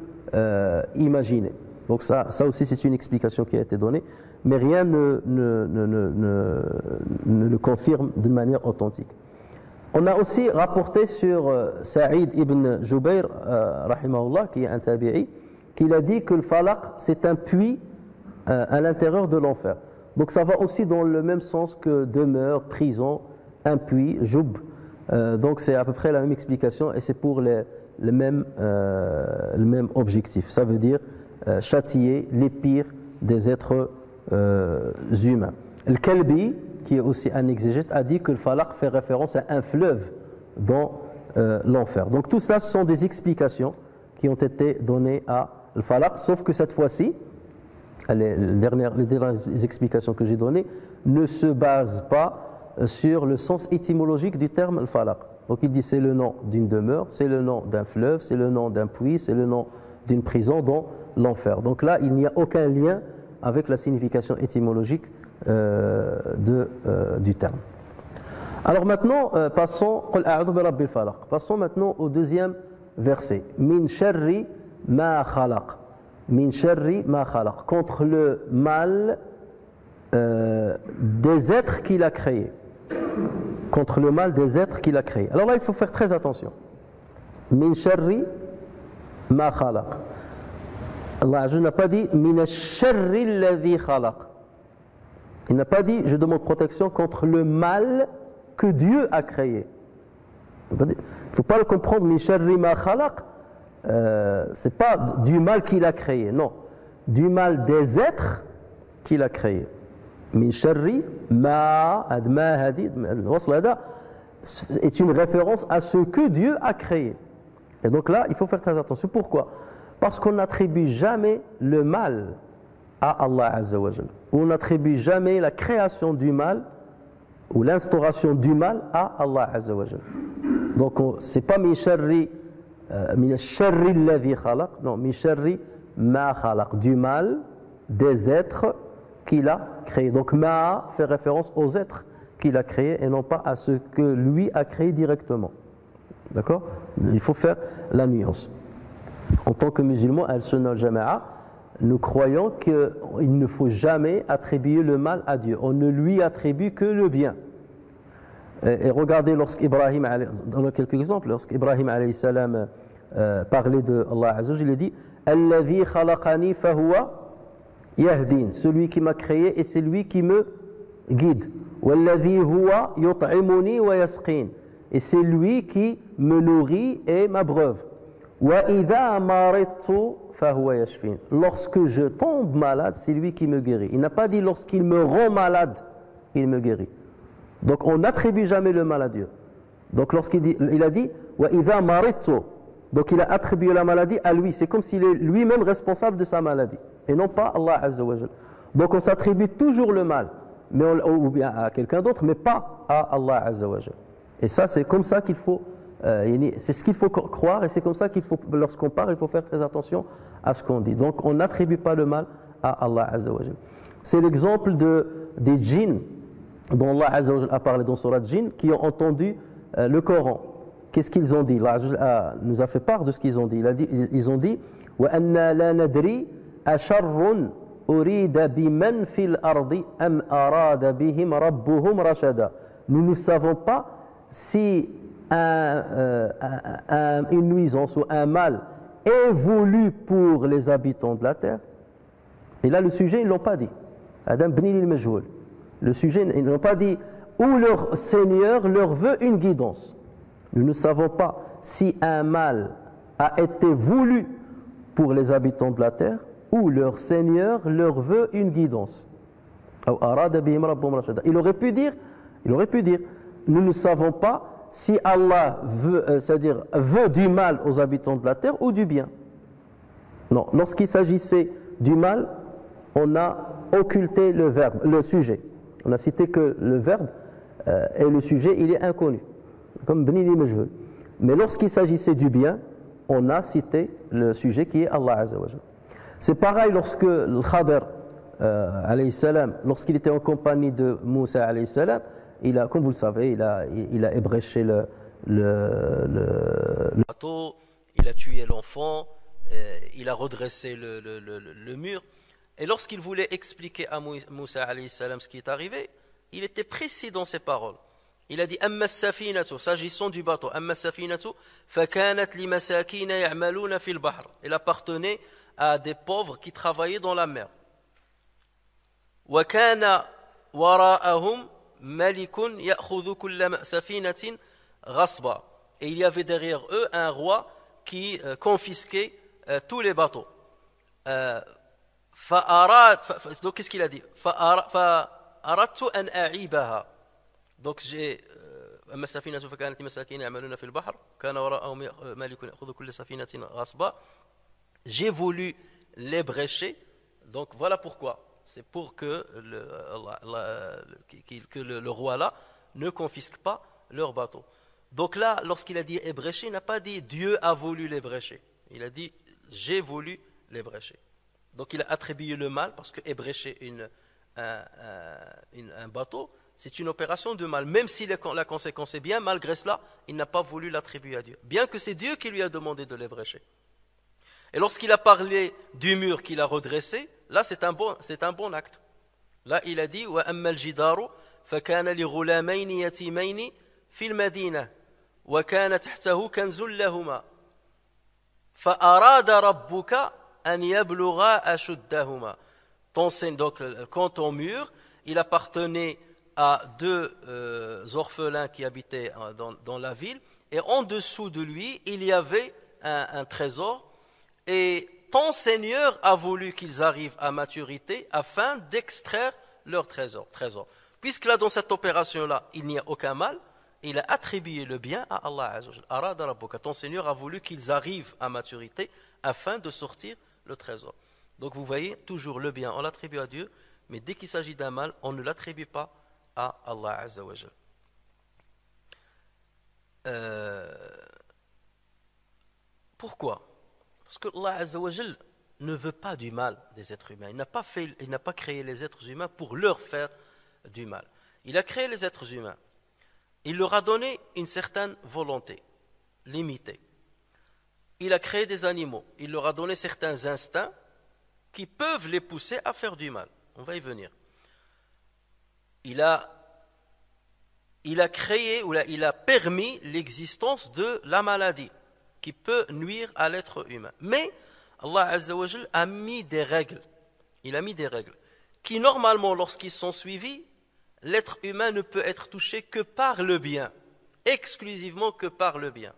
imaginer. Donc ça aussi c'est une explication qui a été donnée, mais rien ne le confirme d'une manière authentique. On a aussi rapporté sur Saïd ibn Jubayr, rahimahullah, qui est un tabi'i, qu'il a dit que le falaq c'est un puits à l'intérieur de l'enfer. Donc ça va aussi dans le même sens que demeure, prison, un puits, joub. Donc c'est à peu près la même explication et c'est pour le même objectif. Ça veut dire châtier les pires des êtres humains. Le Kalbi, qui est aussi un exégète, a dit que le falaq fait référence à un fleuve dans l'enfer. Donc tout ça, ce sont des explications qui ont été données à le falaq, sauf que cette fois-ci, les dernières explications que j'ai données ne se basent pas sur le sens étymologique du terme al-falaq. Donc il dit c'est le nom d'une demeure, c'est le nom d'un fleuve, c'est le nom d'un puits, c'est le nom d'une prison dans l'enfer. Donc là, il n'y a aucun lien avec la signification étymologique du terme. Alors maintenant, passons maintenant au deuxième verset. Min sharri ma khalaq. Min sharri ma khalaq. Contre le mal des êtres qu'il a créés. Contre le mal des êtres qu'il a créés. Alors là, il faut faire très attention. Min sharri ma khalaq. Allah n'a pas dit min ash-sharri alladhi khalaq. Il n'a pas dit je demande protection contre le mal que Dieu a créé. Il ne faut pas le comprendre min sharri ma khalaq. C'est pas du mal qu'il a créé, non. Du mal des êtres qu'il a créé. Min sharri ma hadi est une référence à ce que Dieu a créé. Et donc là, il faut faire très attention. Pourquoi? Parce qu'on n'attribue jamais le mal à Allah Azza wa Jal. On n'attribue jamais la création du mal ou l'instauration du mal à Allah Azza wa Jal. Donc c'est pas min sharri alladhi khalaq, non, min sharri ma khalaq, du mal des êtres qu'il a créés. Donc ma fait référence aux êtres qu'il a créés et non pas à ce que lui a créé directement. D'accord? Il faut faire la nuance. En tant que musulmans, al-Sunnah al-Jama'a, nous croyons qu'il ne faut jamais attribuer le mal à Dieu. On ne lui attribue que le bien. Et regardez, lorsqu'Ibrahim, on a quelques exemples, lorsqu'Ibrahim alayhi salam parlait de Allah Azza wa Jalla, il a dit Alladhi khalaqani fahuwa yahdin, celui qui m'a créé et c'est lui qui me guide. Walladhi huwa yut'imuni wa yasqin, et c'est lui qui me nourrit et m'abreuve. Wa idha maridtu fahuwa yashfin, lorsque je tombe malade, c'est lui qui me guérit. Il n'a pas dit lorsqu'il me rend malade, il me guérit. Donc on n'attribue jamais le mal à Dieu. Donc lorsqu'il dit, il a dit wa idha maridtu, donc il a attribué la maladie à lui. C'est comme s'il est lui-même responsable de sa maladie et non pas Allah Azza wa Jal. Donc on s'attribue toujours le mal, mais ou bien à quelqu'un d'autre, mais pas à Allah Azza wa Jal. Et ça, c'est comme ça qu'il faut, c'est ce qu'il faut croire et c'est comme ça qu'il faut, lorsqu'on parle, il faut faire très attention à ce qu'on dit. Donc on n'attribue pas le mal à Allah Azza wa Jal. C'est l'exemple des djinns dont Allah Azza wa Jal a parlé dans Surat Jinn, qui ont entendu le Coran. Qu'est-ce qu'ils ont dit? Allah nous a fait part de ce qu'ils ont dit. Ils ont dit وَأَنَّا لَا نَدْرِي أَشَرٌّ أُرِيدَ بِمَنْ فِي الْأَرْضِ أَمْ أَرَادَ بِهِمْ رَبُّهُمْ رَشَدًا. Nous ne savons pas si une nuisance ou un mal est voulu pour les habitants de la terre. Et là, le sujet, ils ne l'ont pas dit. Adam bni al-majhoul. Le sujet, ils n'ont pas dit où leur Seigneur leur veut une guidance. Nous ne savons pas si un mal a été voulu pour les habitants de la terre ou leur Seigneur leur veut une guidance. Il aurait pu dire, nous ne savons pas si Allah veut, c'est-à-dire veut du mal aux habitants de la terre ou du bien. Non, lorsqu'il s'agissait du mal, on a occulté le verbe, le sujet. On a cité que le verbe et le sujet, il est inconnu, comme bni li majhul. Mais lorsqu'il s'agissait du bien, on a cité le sujet qui est Allah Azza wa Jalla. C'est pareil lorsque le Khadr alayhi salam, lorsqu'il était en compagnie de Moussa alayhi salam, il a, comme vous le savez, il a ébréché le bateau, il a tué l'enfant, il a redressé le mur. Et lorsqu'il voulait expliquer à Moussa alayhi salam ce qui est arrivé, il était précis dans ses paroles. Il a dit amma as-safinatu, s'agissant du bateau, amma as-safinatu fakanat limasakina ya'maluna fil bahr. Il appartenait à des pauvres qui travaillaient dans la mer. Wa kana wara'ahum malikun ya'khudhu kulla safinatin ghasba. Et il y avait derrière eux un roi qui confisquait tous les bateaux. Donc qu'est-ce qu'il a dit? فأردت أن أعيبها. Donc j'ai أما السفينة فكانت مساكين يعملون في البحر كان وراءهم ملك يأخذ كل سفينة غصبا. J'ai voulu l'ébrécher, Donc voilà pourquoi. C'est pour que le roi là ne confisque pas leur bateau. Donc là, lorsqu'il a dit ébrécher, il n'a pas dit Dieu a voulu l'ébrécher. Il a dit j'ai voulu l'ébrécher. Donc il a attribué le mal parce que ébrécher un bateau, c'est une opération de mal. Même si la conséquence est bien, malgré cela, il n'a pas voulu l'attribuer à Dieu. Bien que c'est Dieu qui lui a demandé de l'ébrécher. Et lorsqu'il a parlé du mur qu'il a redressé, là c'est un bon acte. Là il a dit وَأَمَّا الْجِدَارُ فَكَانَ لِغُلَامَيْنِ يَتِيمَيْنِ فِي الْمَدِينَةِ وَكَانَ تَحْتَهُ كَنْزٌ لَهُمَا فَأَرَادَ رَبُّكَ أَنْ يَبْلُغَا أَشُدَّهُمَا. Donc quant au mur, il appartenait à deux orphelins qui habitaient dans la ville, et en dessous de lui il y avait un trésor. Et ton Seigneur a voulu qu'ils arrivent à maturité afin d'extraire leur trésor. Puisque là, dans cette opération-là, il n'y a aucun mal, il a attribué le bien à Allah Azza wa Jalla. Arada rabbuka, ton Seigneur a voulu qu'ils arrivent à maturité afin de sortir le trésor. Donc vous voyez, toujours le bien, on l'attribue à Dieu, mais dès qu'il s'agit d'un mal, on ne l'attribue pas à Allah Azza wa Jalla. Pourquoi ? Parce que Allah Azza wa Jal ne veut pas du mal des êtres humains. Il n'a pas créé les êtres humains pour leur faire du mal. Il a créé les êtres humains. Il leur a donné une certaine volonté, limitée. Il a créé des animaux. Il leur a donné certains instincts qui peuvent les pousser à faire du mal. On va y venir. Il a créé, ou il a permis l'existence de la maladie qui peut nuire à l'être humain. Mais Allah Azza wa Jal a mis des règles. Il a mis des règles qui, normalement, lorsqu'ils sont suivis, l'être humain ne peut être touché que par le bien, exclusivement que par le bien.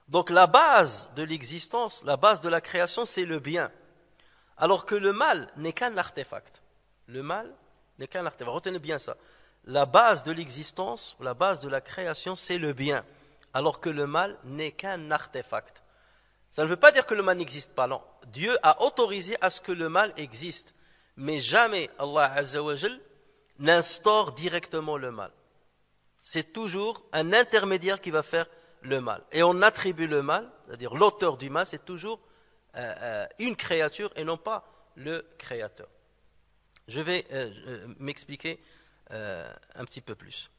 Donc la base de l'existence, la base de la création, c'est le bien. Alors que le mal n'est qu'un artefact. Le mal n'est qu'un artefact. Retenez bien ça. La base de l'existence, la base de la création, c'est le bien. Alors que le mal n'est qu'un artefact. Ça ne veut pas dire que le mal n'existe pas, non. Dieu a autorisé à ce que le mal existe. Mais jamais Allah Azza wa Jal n'instaure directement le mal. C'est toujours un intermédiaire qui va faire le mal. Et on attribue le mal, c'est-à-dire l'auteur du mal, c'est toujours une créature et non pas le créateur. Je vais m'expliquer un petit peu plus.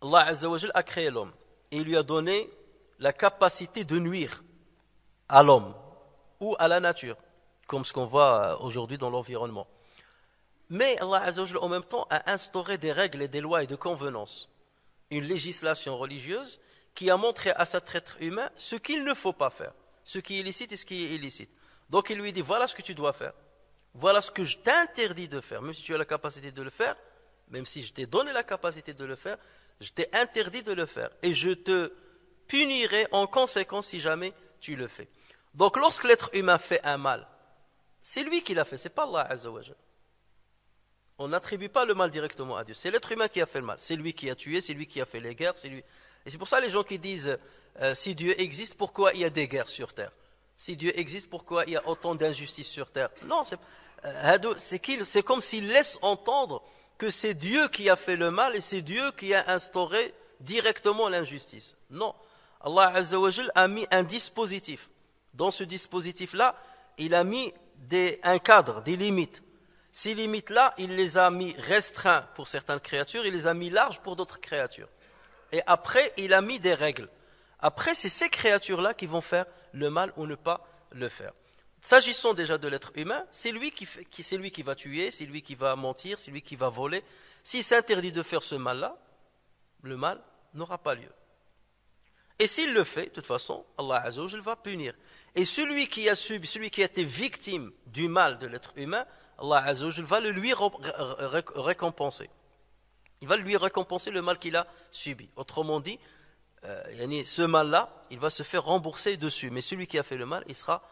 Allah Azza wa Jal a créé l'homme et il lui a donné la capacité de nuire à l'homme ou à la nature, comme ce qu'on voit aujourd'hui dans l'environnement. Mais Allah Azza wa Jal en même temps a instauré des règles et des lois et des convenances, une législation religieuse qui a montré à cet être humain ce qu'il ne faut pas faire, ce qui est licite et ce qui est illicite. Donc il lui dit voilà ce que tu dois faire, voilà ce que je t'interdis de faire, même si tu as la capacité de le faire, même si je t'ai donné la capacité de le faire, je t'ai interdit de le faire et je te punirai en conséquence si jamais tu le fais. Donc lorsque l'être humain fait un mal, c'est lui qui l'a fait, c'est pas Allah Azza wa Jal. On n'attribue pas le mal directement à Dieu, c'est l'être humain qui a fait le mal, c'est lui qui a tué, c'est lui qui a fait les guerres, c'est lui. Et c'est pour ça les gens qui disent si Dieu existe, pourquoi il y a des guerres sur terre? Si Dieu existe, pourquoi il y a autant d'injustices sur terre? Non, c'est comme s'il laisse entendre que c'est Dieu qui a fait le mal et c'est Dieu qui a instauré directement l'injustice. Non, Allah Azza wa Jal a mis un dispositif. Dans ce dispositif-là, il a mis un cadre, des limites. Ces limites-là, il les a mis restreints pour certaines créatures, il les a mis larges pour d'autres créatures. Et après, il a mis des règles. Après, c'est ces créatures-là qui vont faire le mal ou ne pas le faire. S'agissant déjà de l'être humain, c'est lui qui va tuer, c'est lui qui va mentir, c'est lui qui va voler. S'il s'interdit de faire ce mal-là, le mal n'aura pas lieu. Et s'il le fait, de toute façon, Allah Azza wa Jal va punir. Et celui qui a été victime du mal de l'être humain, Allah Azza wa Jal va le lui récompenser. Il va lui récompenser le mal qu'il a subi. Autrement dit, ce mal-là, il va se faire rembourser dessus. Mais celui qui a fait le mal, il sera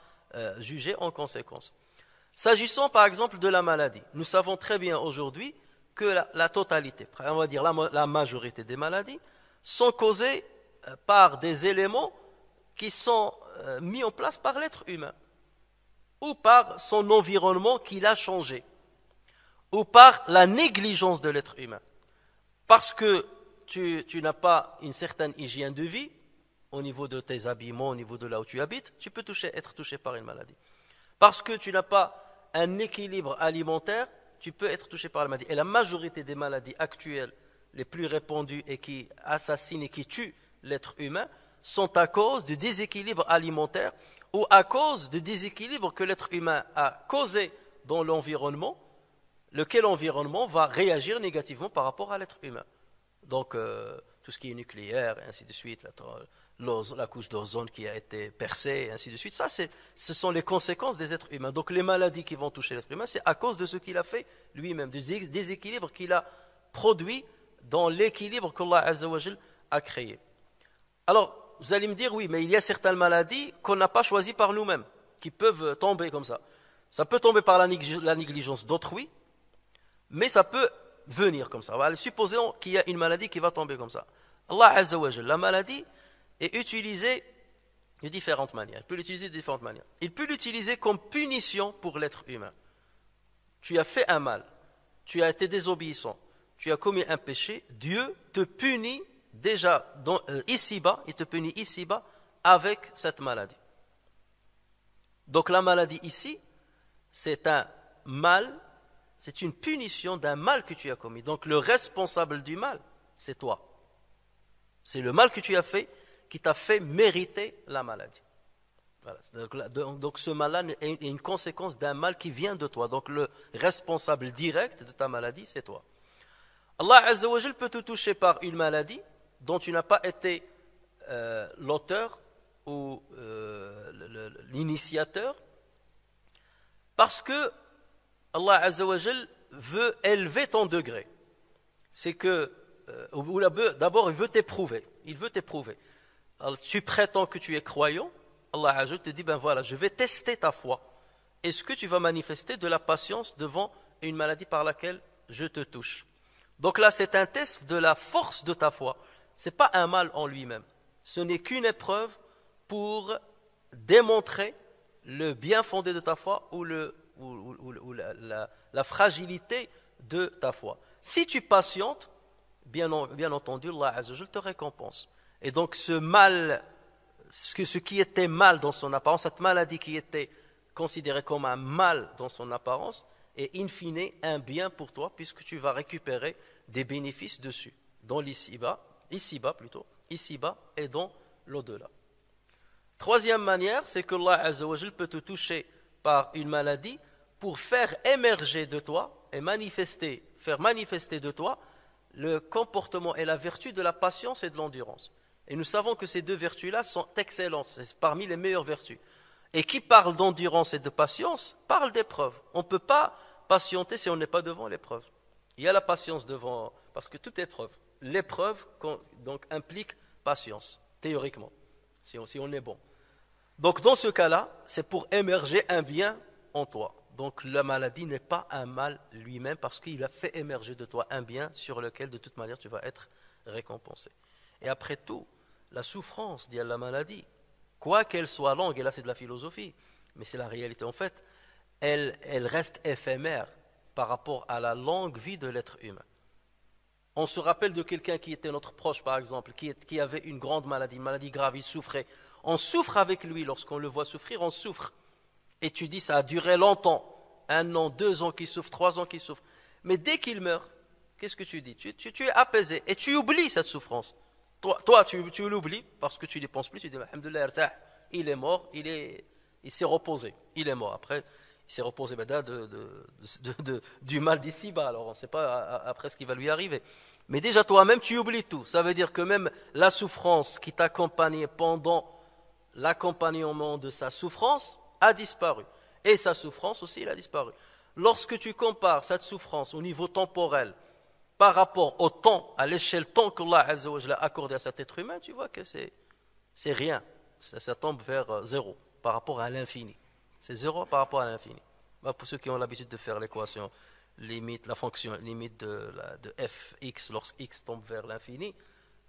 jugé en conséquence. S'agissant par exemple de la maladie, nous savons très bien aujourd'hui que la totalité, on va dire la majorité des maladies, sont causées par des éléments qui sont mis en place par l'être humain, ou par son environnement qui l'a changé, ou par la négligence de l'être humain. Parce que tu n'as pas une certaine hygiène de vie, au niveau de tes habillements, au niveau de là où tu habites, tu peux être touché par une maladie. Parce que tu n'as pas un équilibre alimentaire, tu peux être touché par la maladie. Et la majorité des maladies actuelles, les plus répandues et qui assassinent et qui tuent l'être humain, sont à cause du déséquilibre alimentaire ou à cause du déséquilibre que l'être humain a causé dans l'environnement, lequel environnement va réagir négativement par rapport à l'être humain. Donc, tout ce qui est nucléaire, et ainsi de suite, la couche d'ozone qui a été percée, et ainsi de suite, ça, ce sont les conséquences des êtres humains. Donc, les maladies qui vont toucher l'être humain, c'est à cause de ce qu'il a fait lui-même, du déséquilibre qu'il a produit dans l'équilibre qu'Allah Azza wa Jal a créé. Alors, vous allez me dire, oui, mais il y a certaines maladies qu'on n'a pas choisies par nous-mêmes, qui peuvent tomber comme ça. Ça peut tomber par la négligence d'autrui, mais ça peut venir comme ça. Supposons qu'il y a une maladie qui va tomber comme ça. Allah Azza wa Jal, la maladie est utilisée de différentes manières. Il peut l'utiliser de différentes manières. Il peut l'utiliser comme punition pour l'être humain. Tu as fait un mal, tu as été désobéissant, tu as commis un péché, Dieu te punit déjà ici-bas, il te punit ici-bas avec cette maladie. Donc la maladie ici, c'est un mal, c'est une punition d'un mal que tu as commis. Donc le responsable du mal, c'est toi. C'est le mal que tu as fait qui t'a fait mériter la maladie. Voilà. Donc ce mal-là est une conséquence d'un mal qui vient de toi. Donc le responsable direct de ta maladie, c'est toi. Allah Azza wa Jal peut te toucher par une maladie dont tu n'as pas été l'auteur ou l'initiateur, parce que Allah Azza wa Jal veut élever ton degré. C'est que, d'abord, il veut t'éprouver. Il veut t'éprouver. Alors, tu prétends que tu es croyant, Allah Azza wa Jal te dit, ben voilà, je vais tester ta foi. Est-ce que tu vas manifester de la patience devant une maladie par laquelle je te touche? Donc là, c'est un test de la force de ta foi. Ce n'est pas un mal en lui-même. Ce n'est qu'une épreuve pour démontrer le bien fondé de ta foi ou la fragilité de ta foi. Si tu patientes, bien entendu, Allah Azza wa Jal te récompense. Et donc ce mal, ce qui était mal dans son apparence, cette maladie qui était considérée comme un mal dans son apparence, est in fine un bien pour toi, puisque tu vas récupérer des bénéfices dessus, dans ici-bas et dans l'au-delà. Troisième manière, c'est que Allah Azza wa Jal peut te toucher par une maladie pour faire émerger de toi et faire manifester de toi le comportement et la vertu de la patience et de l'endurance. Et nous savons que ces deux vertus-là sont excellentes, c'est parmi les meilleures vertus. Et qui parle d'endurance et de patience, parle d'épreuve. On ne peut pas patienter si on n'est pas devant l'épreuve. Il y a la patience devant, parce que toute épreuve, l'épreuve donc implique patience, théoriquement, si on est bon. Donc dans ce cas-là, c'est pour émerger un bien en toi. Donc la maladie n'est pas un mal lui-même, parce qu'il a fait émerger de toi un bien sur lequel de toute manière tu vas être récompensé. Et après tout, la souffrance de la maladie, quoi qu'elle soit longue, et là c'est de la philosophie, mais c'est la réalité en fait, elle reste éphémère par rapport à la longue vie de l'être humain. On se rappelle de quelqu'un qui était notre proche par exemple, qui avait une grande maladie, une maladie grave, il souffrait. On souffre avec lui, lorsqu'on le voit souffrir, on souffre. Et tu dis ça a duré longtemps, 1 an, 2 ans qu'il souffre, 3 ans qu'il souffre. Mais dès qu'il meurt, qu'est-ce que tu dis? Tu es apaisé et tu oublies cette souffrance. Toi tu l'oublies parce que tu n'y penses plus, tu dis alhamdoulilah, il est mort, il s'est reposé, il est mort. Après, il s'est reposé du mal d'ici-bas, alors on ne sait pas après ce qui va lui arriver. Mais déjà toi-même, tu oublies tout. Ça veut dire que même la souffrance qui t'accompagnait pendant l'accompagnement de sa souffrance a disparu. Et sa souffrance aussi, elle a disparu. Lorsque tu compares cette souffrance au niveau temporel par rapport au temps, à l'échelle temps qu'Allah Azza wa Jalla a accordé à cet être humain, tu vois que c'est rien. Ça tombe vers 0 par rapport à l'infini. C'est 0 par rapport à l'infini. Pour ceux qui ont l'habitude de faire l'équation, limite, la fonction limite de fx lorsque x tombe vers l'infini,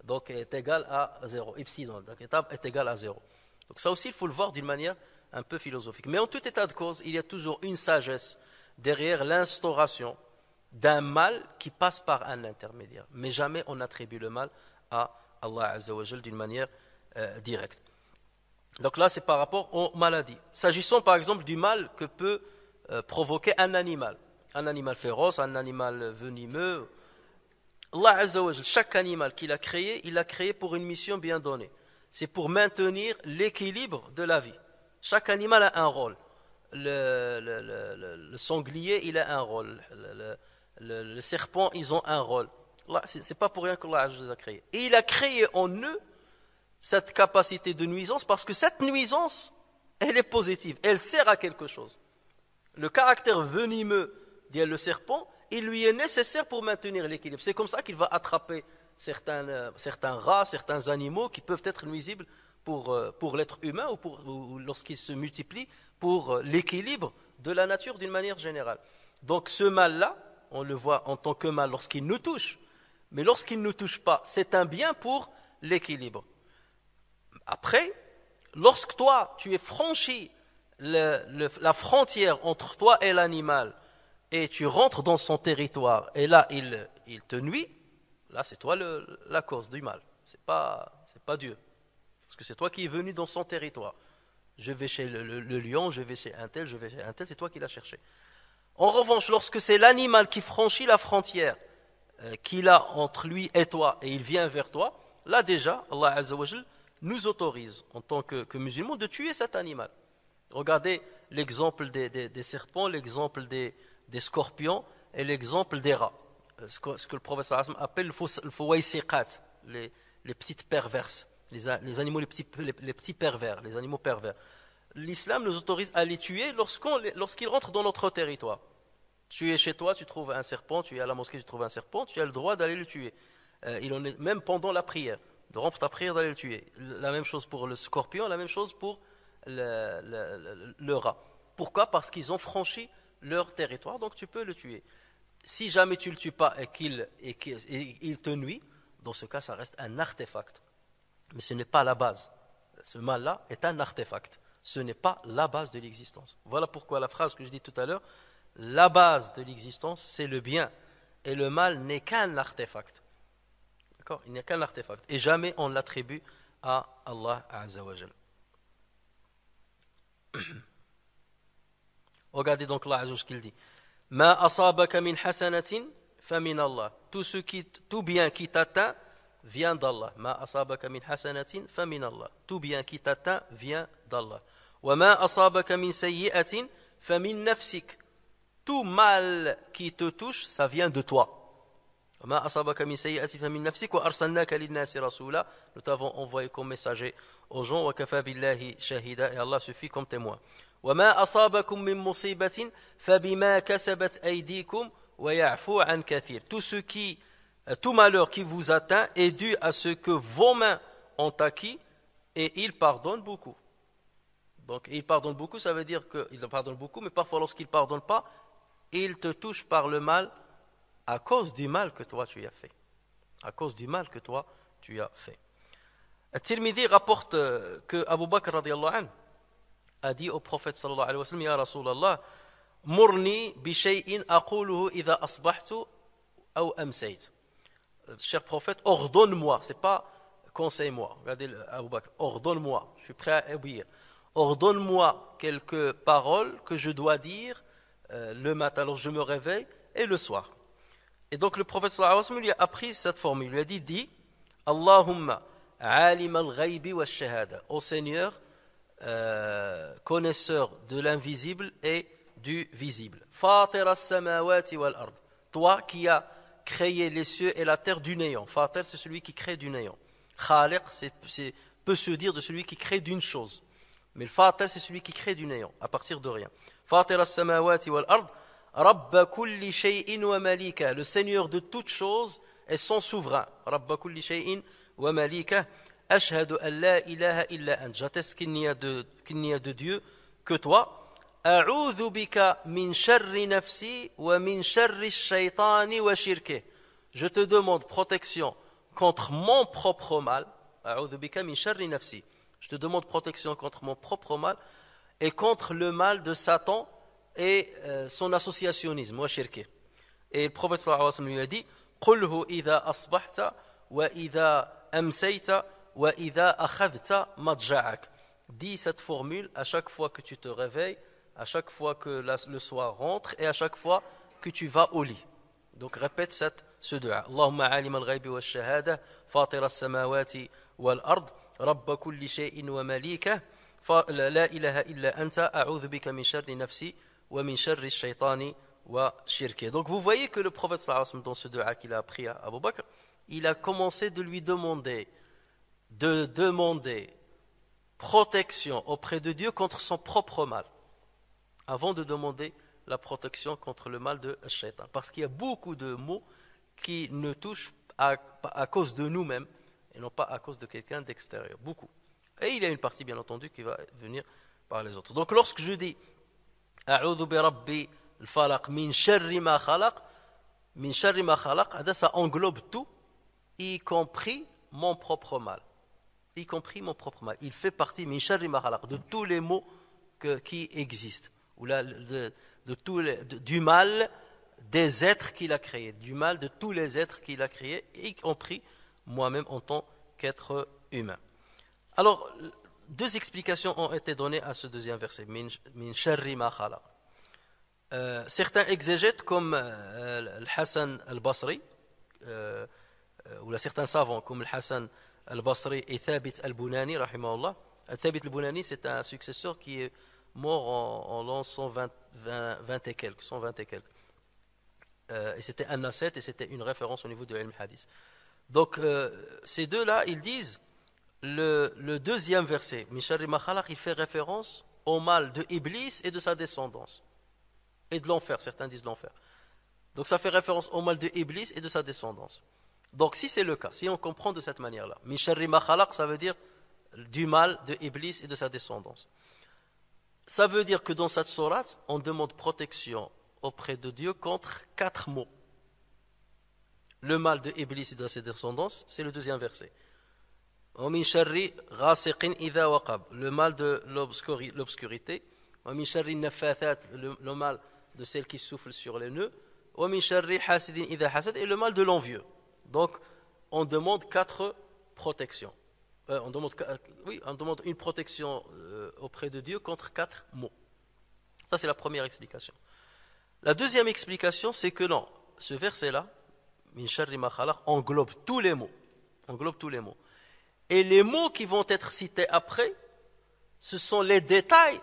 donc est égal à 0. Epsilon donc est égal à 0. Donc ça aussi, il faut le voir d'une manière un peu philosophique. Mais en tout état de cause, il y a toujours une sagesse derrière l'instauration d'un mal qui passe par un intermédiaire. Mais jamais on attribue le mal à Allah Azza wa Jal d'une manière directe. Donc là, c'est par rapport aux maladies. S'agissant par exemple du mal que peut provoquer un animal féroce, un animal venimeux. Allah Azza wa Jal, chaque animal qu'il a créé, il l'a créé pour une mission bien donnée. C'est pour maintenir l'équilibre de la vie. Chaque animal a un rôle. Le sanglier, il a un rôle. Le serpent, ils ont un rôle. C'est pas pour rien qu'Allah les a créés. Et il a créé en eux cette capacité de nuisance parce que cette nuisance, elle est positive. Elle sert à quelque chose. Le caractère venimeux le serpent, il lui est nécessaire pour maintenir l'équilibre. C'est comme ça qu'il va attraper certains rats, certains animaux qui peuvent être nuisibles pour l'être humain ou lorsqu'ils se multiplient pour l'équilibre de la nature d'une manière générale. Donc ce mal-là, on le voit en tant que mal lorsqu'il nous touche, mais lorsqu'il ne nous touche pas, c'est un bien pour l'équilibre. Après, lorsque toi, tu es franchi la frontière entre toi et l'animal, et tu rentres dans son territoire, et là, il te nuit, là, c'est toi la cause du mal. C'est pas Dieu. Parce que c'est toi qui es venu dans son territoire. Je vais chez le lion, je vais chez un tel, c'est toi qui l'as cherché. En revanche, lorsque c'est l'animal qui franchit la frontière qu'il a entre lui et toi, et il vient vers toi, là déjà, Allah Azza wa Jal nous autorise, en tant que musulmans, de tuer cet animal. Regardez l'exemple des serpents, l'exemple des scorpions et l'exemple des rats. Ce que le prophète sallallahu alayhi wa sallam appelle le fawaysiqat, les petites perverses, les animaux, les petits pervers, les animaux pervers. L'islam nous autorise à les tuer lorsqu'ils rentrent dans notre territoire. Tu es chez toi, tu trouves un serpent, tu es à la mosquée, tu trouves un serpent, tu as le droit d'aller le tuer. Il en est même pendant la prière, de rompre ta prière, d'aller le tuer. La même chose pour le scorpion, la même chose pour le rat. Pourquoi? Parce qu'ils ont franchi leur territoire, donc tu peux le tuer. Si jamais tu ne le tues pas et qu'il te nuit, dans ce cas, ça reste un artefact. Mais ce n'est pas la base. Ce mal-là est un artefact. Ce n'est pas la base de l'existence. Voilà pourquoi la phrase que je dis tout à l'heure, la base de l'existence, c'est le bien. Et le mal n'est qu'un artefact. D'accord? Il n'est qu'un artefact. Et jamais on l'attribue à Allah Azza wa Jal. Regardez donc Allah Azza wa Jal ce qu'il dit. Ma asabaka min hasanatin fa min Allah. Tout bien qui t'atteint vient d'Allah. Ma asabaka min hasanatin fa min Allah. Tout bien qui t'atteint vient d'Allah. Wa ma asabaka min sayyi'atin fa min nafsik. Tout mal qui te touche, ça vient de toi. Wa ma asabaka min sayyi'atin fa min nafsik wa arsalnaka lin-nasi rasula. Nous t'avons envoyé comme messager aux gens wa kafa billahi shahida, et Allah suffit comme témoin. وما أصابكم من مصيبة فبما كسبت أيديكم ويعفو عن كثير. Tout malheur qui vous atteint est dû à ce que vos mains ont acquis, et il pardonne beaucoup. Donc il pardonne beaucoup, ça veut dire qu'il pardonne beaucoup, mais parfois lorsqu'il ne pardonne pas, il te touche par le mal à cause du mal que toi tu as fait. À cause du mal que toi tu as fait. At-Tirmidhi rapporte que Abu Bakr radiyallahu anhu a dit au prophète sallallahu alayhi wa sallam, Ya Rasulallah, Murni bi shay'in aquluhu idha asbahtu ou amsayt. Cher prophète, ordonne-moi, c'est pas conseille-moi. Regardez Abu Bakr, ordonne-moi, je suis prêt à obéir. Ordonne-moi quelques paroles que je dois dire le matin, alors je me réveille, et le soir. Et donc le prophète sallallahu alayhi wa sallam lui a appris cette formule, il lui a dit, dis Allahumma alim al-ghaybi wa shahada. Ô Seigneur, connaisseur de l'invisible et du visible. Fatir as-samawati wal-ard. Toi qui as créé les cieux et la terre du néant. Fatir, c'est celui qui crée du néant. Khaliq, peut se dire de celui qui crée d'une chose. Mais le Fatir, c'est celui qui crée du néant, à partir de rien. Fatir as-samawati wal-ard. Rabba kulli shay'in wa malika. Le Seigneur de toutes choses est son souverain. Rabba kulli shay'in wa malika. Ashhadu an la ilaha illa ant. J'atteste qu'il n'y a de Dieu que toi. A'udhu bika min sharri nafsi wa min sharri shaytani wa shirkih. Je te demande protection contre mon propre mal. A'udhu bika min sharri nafsi. Je te demande protection contre mon propre mal et contre le mal de Satan et son associationnisme, wa shirki. Et le prophète sallallahu alayhi wa sallam lui a dit قُلْهُ إِذَا أَصْبَحْتَ وَإِذَا أَمْسَيْتَ وَإِذَا أَخَذْتَ مَضْجَعَكَ. Dis cette formule à chaque fois que tu te réveilles, à chaque fois que le soir rentre et à chaque fois que tu vas au lit. Donc répète ce dua. Allahumma alim al-ghaybi wa shahada, fatir as-samawati wal-ard, rabba kulli shay'in wa malika, la ilaha illa anta, a'udhu bika min sharri nafsi wa min sharri ash-shaytani wa shirki. Donc vous voyez que le prophète sallallahu alayhi wa sallam, dans ce dua qu'il a appris à Abu Bakr, il a commencé de lui demander protection auprès de Dieu contre son propre mal, avant de demander la protection contre le mal de Shaitan. Parce qu'il y a beaucoup de maux qui ne touchent à cause de nous-mêmes et non pas à cause de quelqu'un d'extérieur. Beaucoup. Et il y a une partie, bien entendu, qui va venir par les autres. Donc lorsque je dis « A'udhu bi rabbi al-falaq min sharri ma khalaq », ça englobe tout, y compris mon propre mal. Y compris mon propre mal. Il fait partie min sharri ma khalaq, de tous les maux qui existent. Ou du mal des êtres qu'il a créés, du mal de tous les êtres qu'il a créés, y compris moi-même en tant qu'être humain. Alors, deux explications ont été données à ce deuxième verset, min sharri ma khalaq. Certains exégètes comme Al-Hassan al-Basri, ou certains savants comme Al-Hassan al-Basri et Thabit al-Bunani, rahimahullah. Thabit al-Bunani, c'est un successeur qui est mort en l'an 120 et quelques. Et c'était un ascète et c'était une référence au niveau de l'ilm hadith. Donc, ces deux-là, ils disent, le deuxième verset, min sharri ma khalaq, il fait référence au mal de Iblis et de sa descendance. Et de l'enfer, certains disent l'enfer. Donc ça fait référence au mal de Iblis et de sa descendance. Donc si c'est le cas, si on comprend de cette manière-là, min sharri ma khalaq, ça veut dire du mal de Iblis et de sa descendance. Ça veut dire que dans cette sourate, on demande protection auprès de Dieu contre 4 maux. Le mal de Iblis et de sa descendance, c'est le deuxième verset. وَمِن شَرِّ غَاسِقٍ إِذَا وَقَبَ, le mal de l'obscurité. وَمِن شَرِّ النَّفَّاثَاتِ, le mal de celle qui souffle sur les nœuds. وَمِن شَرِّ حَاسِدٍ إِذَا حَسَدَ, et le mal de l'envieux. Donc, on demande 4 protections. On demande une protection auprès de Dieu contre 4 maux. Ça, c'est la première explication. La deuxième explication, c'est que non, ce verset-là, min sharri ma khalaq, englobe tous les mots. Et les mots qui vont être cités après, ce sont les détails,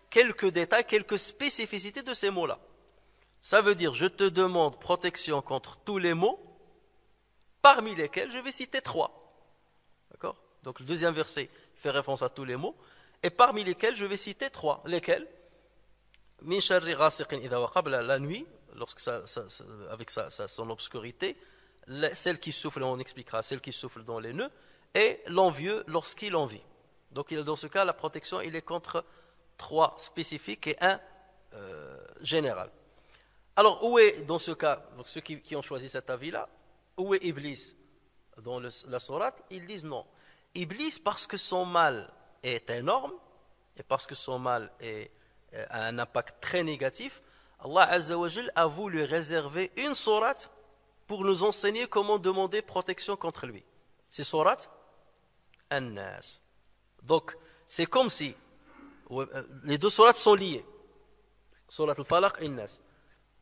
quelques spécificités de ces mots-là. Ça veut dire, je te demande protection contre tous les mots, parmi lesquels je vais citer 3. D'accord ? Donc le deuxième verset fait référence à tous les mots, et parmi lesquels je vais citer 3. Lesquels ? Min sharri ghasiqin idha waqab, la nuit, lorsque avec son obscurité, celle qui souffle, on expliquera, celle qui souffle dans les nœuds, et l'envieux lorsqu'il envie. Donc dans ce cas, la protection, il est contre 3 spécifiques et 1 général. Alors, où est, dans ce cas, donc ceux qui ont choisi cet avis-là, où est Iblis dans la sourate? Ils disent non. Iblis, parce que son mal est énorme, et parce que son mal a un impact très négatif, Allah Azza wa Jal a voulu réserver une sourate pour nous enseigner comment demander protection contre lui. C'est sourate An-Nas. Donc, c'est comme si les deux sourates sont liées. Sourate Al-Falaq et An-Nas.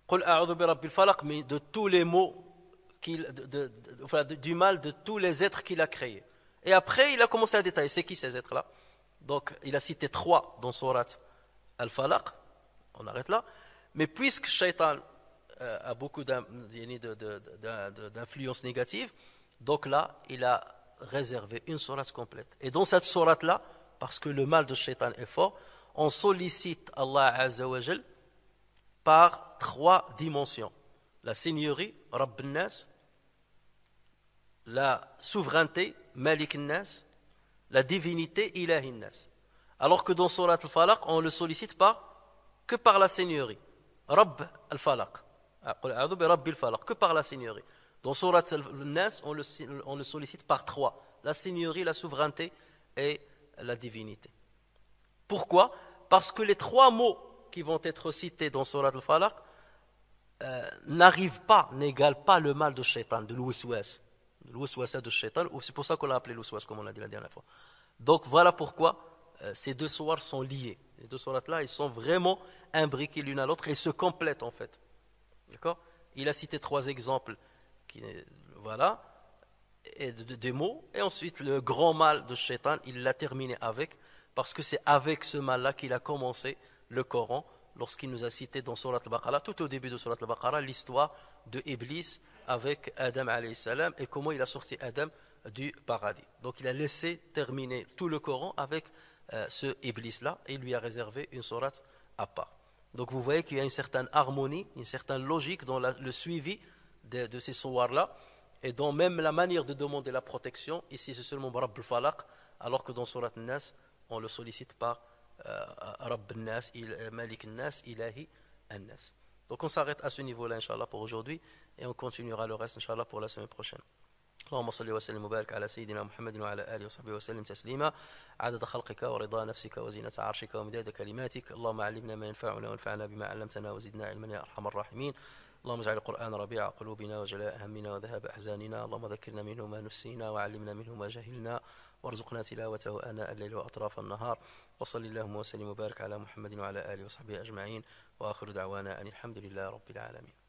Qul a'udhu bi rabbil falaq, mais de tous les mots, du mal de tous les êtres qu'il a créés. Et après, il a commencé à détailler. C'est qui ces êtres-là? Donc, il a cité 3 dans sourate Al-Falaq. On arrête là. Mais puisque Shaitan a beaucoup d'influence négative, donc là, il a réservé une sourate complète. Et dans cette sourate-là, parce que le mal de Shaitan est fort, on sollicite Allah Azza wa Jal par 3 dimensions. La seigneurie, Rabb al-Nas, la souveraineté, Malik al-Nas, la divinité, Ilahi al-Nas. Alors que dans Surat al-Falaq, on le sollicite que par la seigneurie, Rabb al-Falaq, que par la seigneurie. Dans Surat al-Nas, on le sollicite par 3, la seigneurie, la souveraineté et la divinité. Pourquoi? Parce que les 3 mots qui vont être cités dans Surat Al-Falaq n'égalent pas le mal de shaitan, de l'ouiswas de shaitan, c'est pour ça qu'on l'a appelé l'ouiswas, comme on l'a dit la dernière fois. Donc voilà pourquoi ces 2 sourates sont liées. Les 2 sourates-là, ils sont vraiment imbriqués l'une à l'autre et se complètent en fait. D'accord? Il a cité 3 exemples, voilà, et des mots, et ensuite le grand mal de shaitan, il l'a terminé avec, parce que c'est avec ce mal-là qu'il a commencé le Coran, lorsqu'il nous a cité dans Surat Al-Baqarah, tout au début de Surat Al-Baqarah, l'histoire de Iblis avec Adam alayhi salam et comment il a sorti Adam du paradis. Donc il a laissé terminer tout le Coran avec ce Iblis-là et il lui a réservé une sourate à part. Donc vous voyez qu'il y a une certaine harmonie, une certaine logique dans le suivi de ces sourates-là et dans même la manière de demander la protection. Ici c'est seulement Rabb al-Falaq, alors que dans Surat An-Nas, on le sollicite par Rabb al-Nas, Malik al-Nas, Ilahi al-Nas. Donc on s'arrête à ce niveau-là, Inch'Allah, pour aujourd'hui et on continuera le reste, Inch'Allah, pour la semaine prochaine. اللهم صل وسلم وبارك على سيدنا محمد وعلى آله وصحبه وسلم تسليما عدد خلقك ورضا نفسك وزينة عرشك ومداد كلماتك اللهم علمنا ما ينفعنا وانفعنا بما علمتنا وزدنا علما يا أرحم الراحمين اللهم اجعل القرآن ربيع قلوبنا وجلاء همنا وذهاب أحزاننا اللهم ذكرنا منه ما نسينا وعلمنا منه ما جهلنا وارزقنا تلاوته آناء الليل وأطراف النهار وصل اللهم وسلم وبارك على محمد وعلى آله وصحبه أجمعين وآخر دعوانا أن الحمد لله رب العالمين.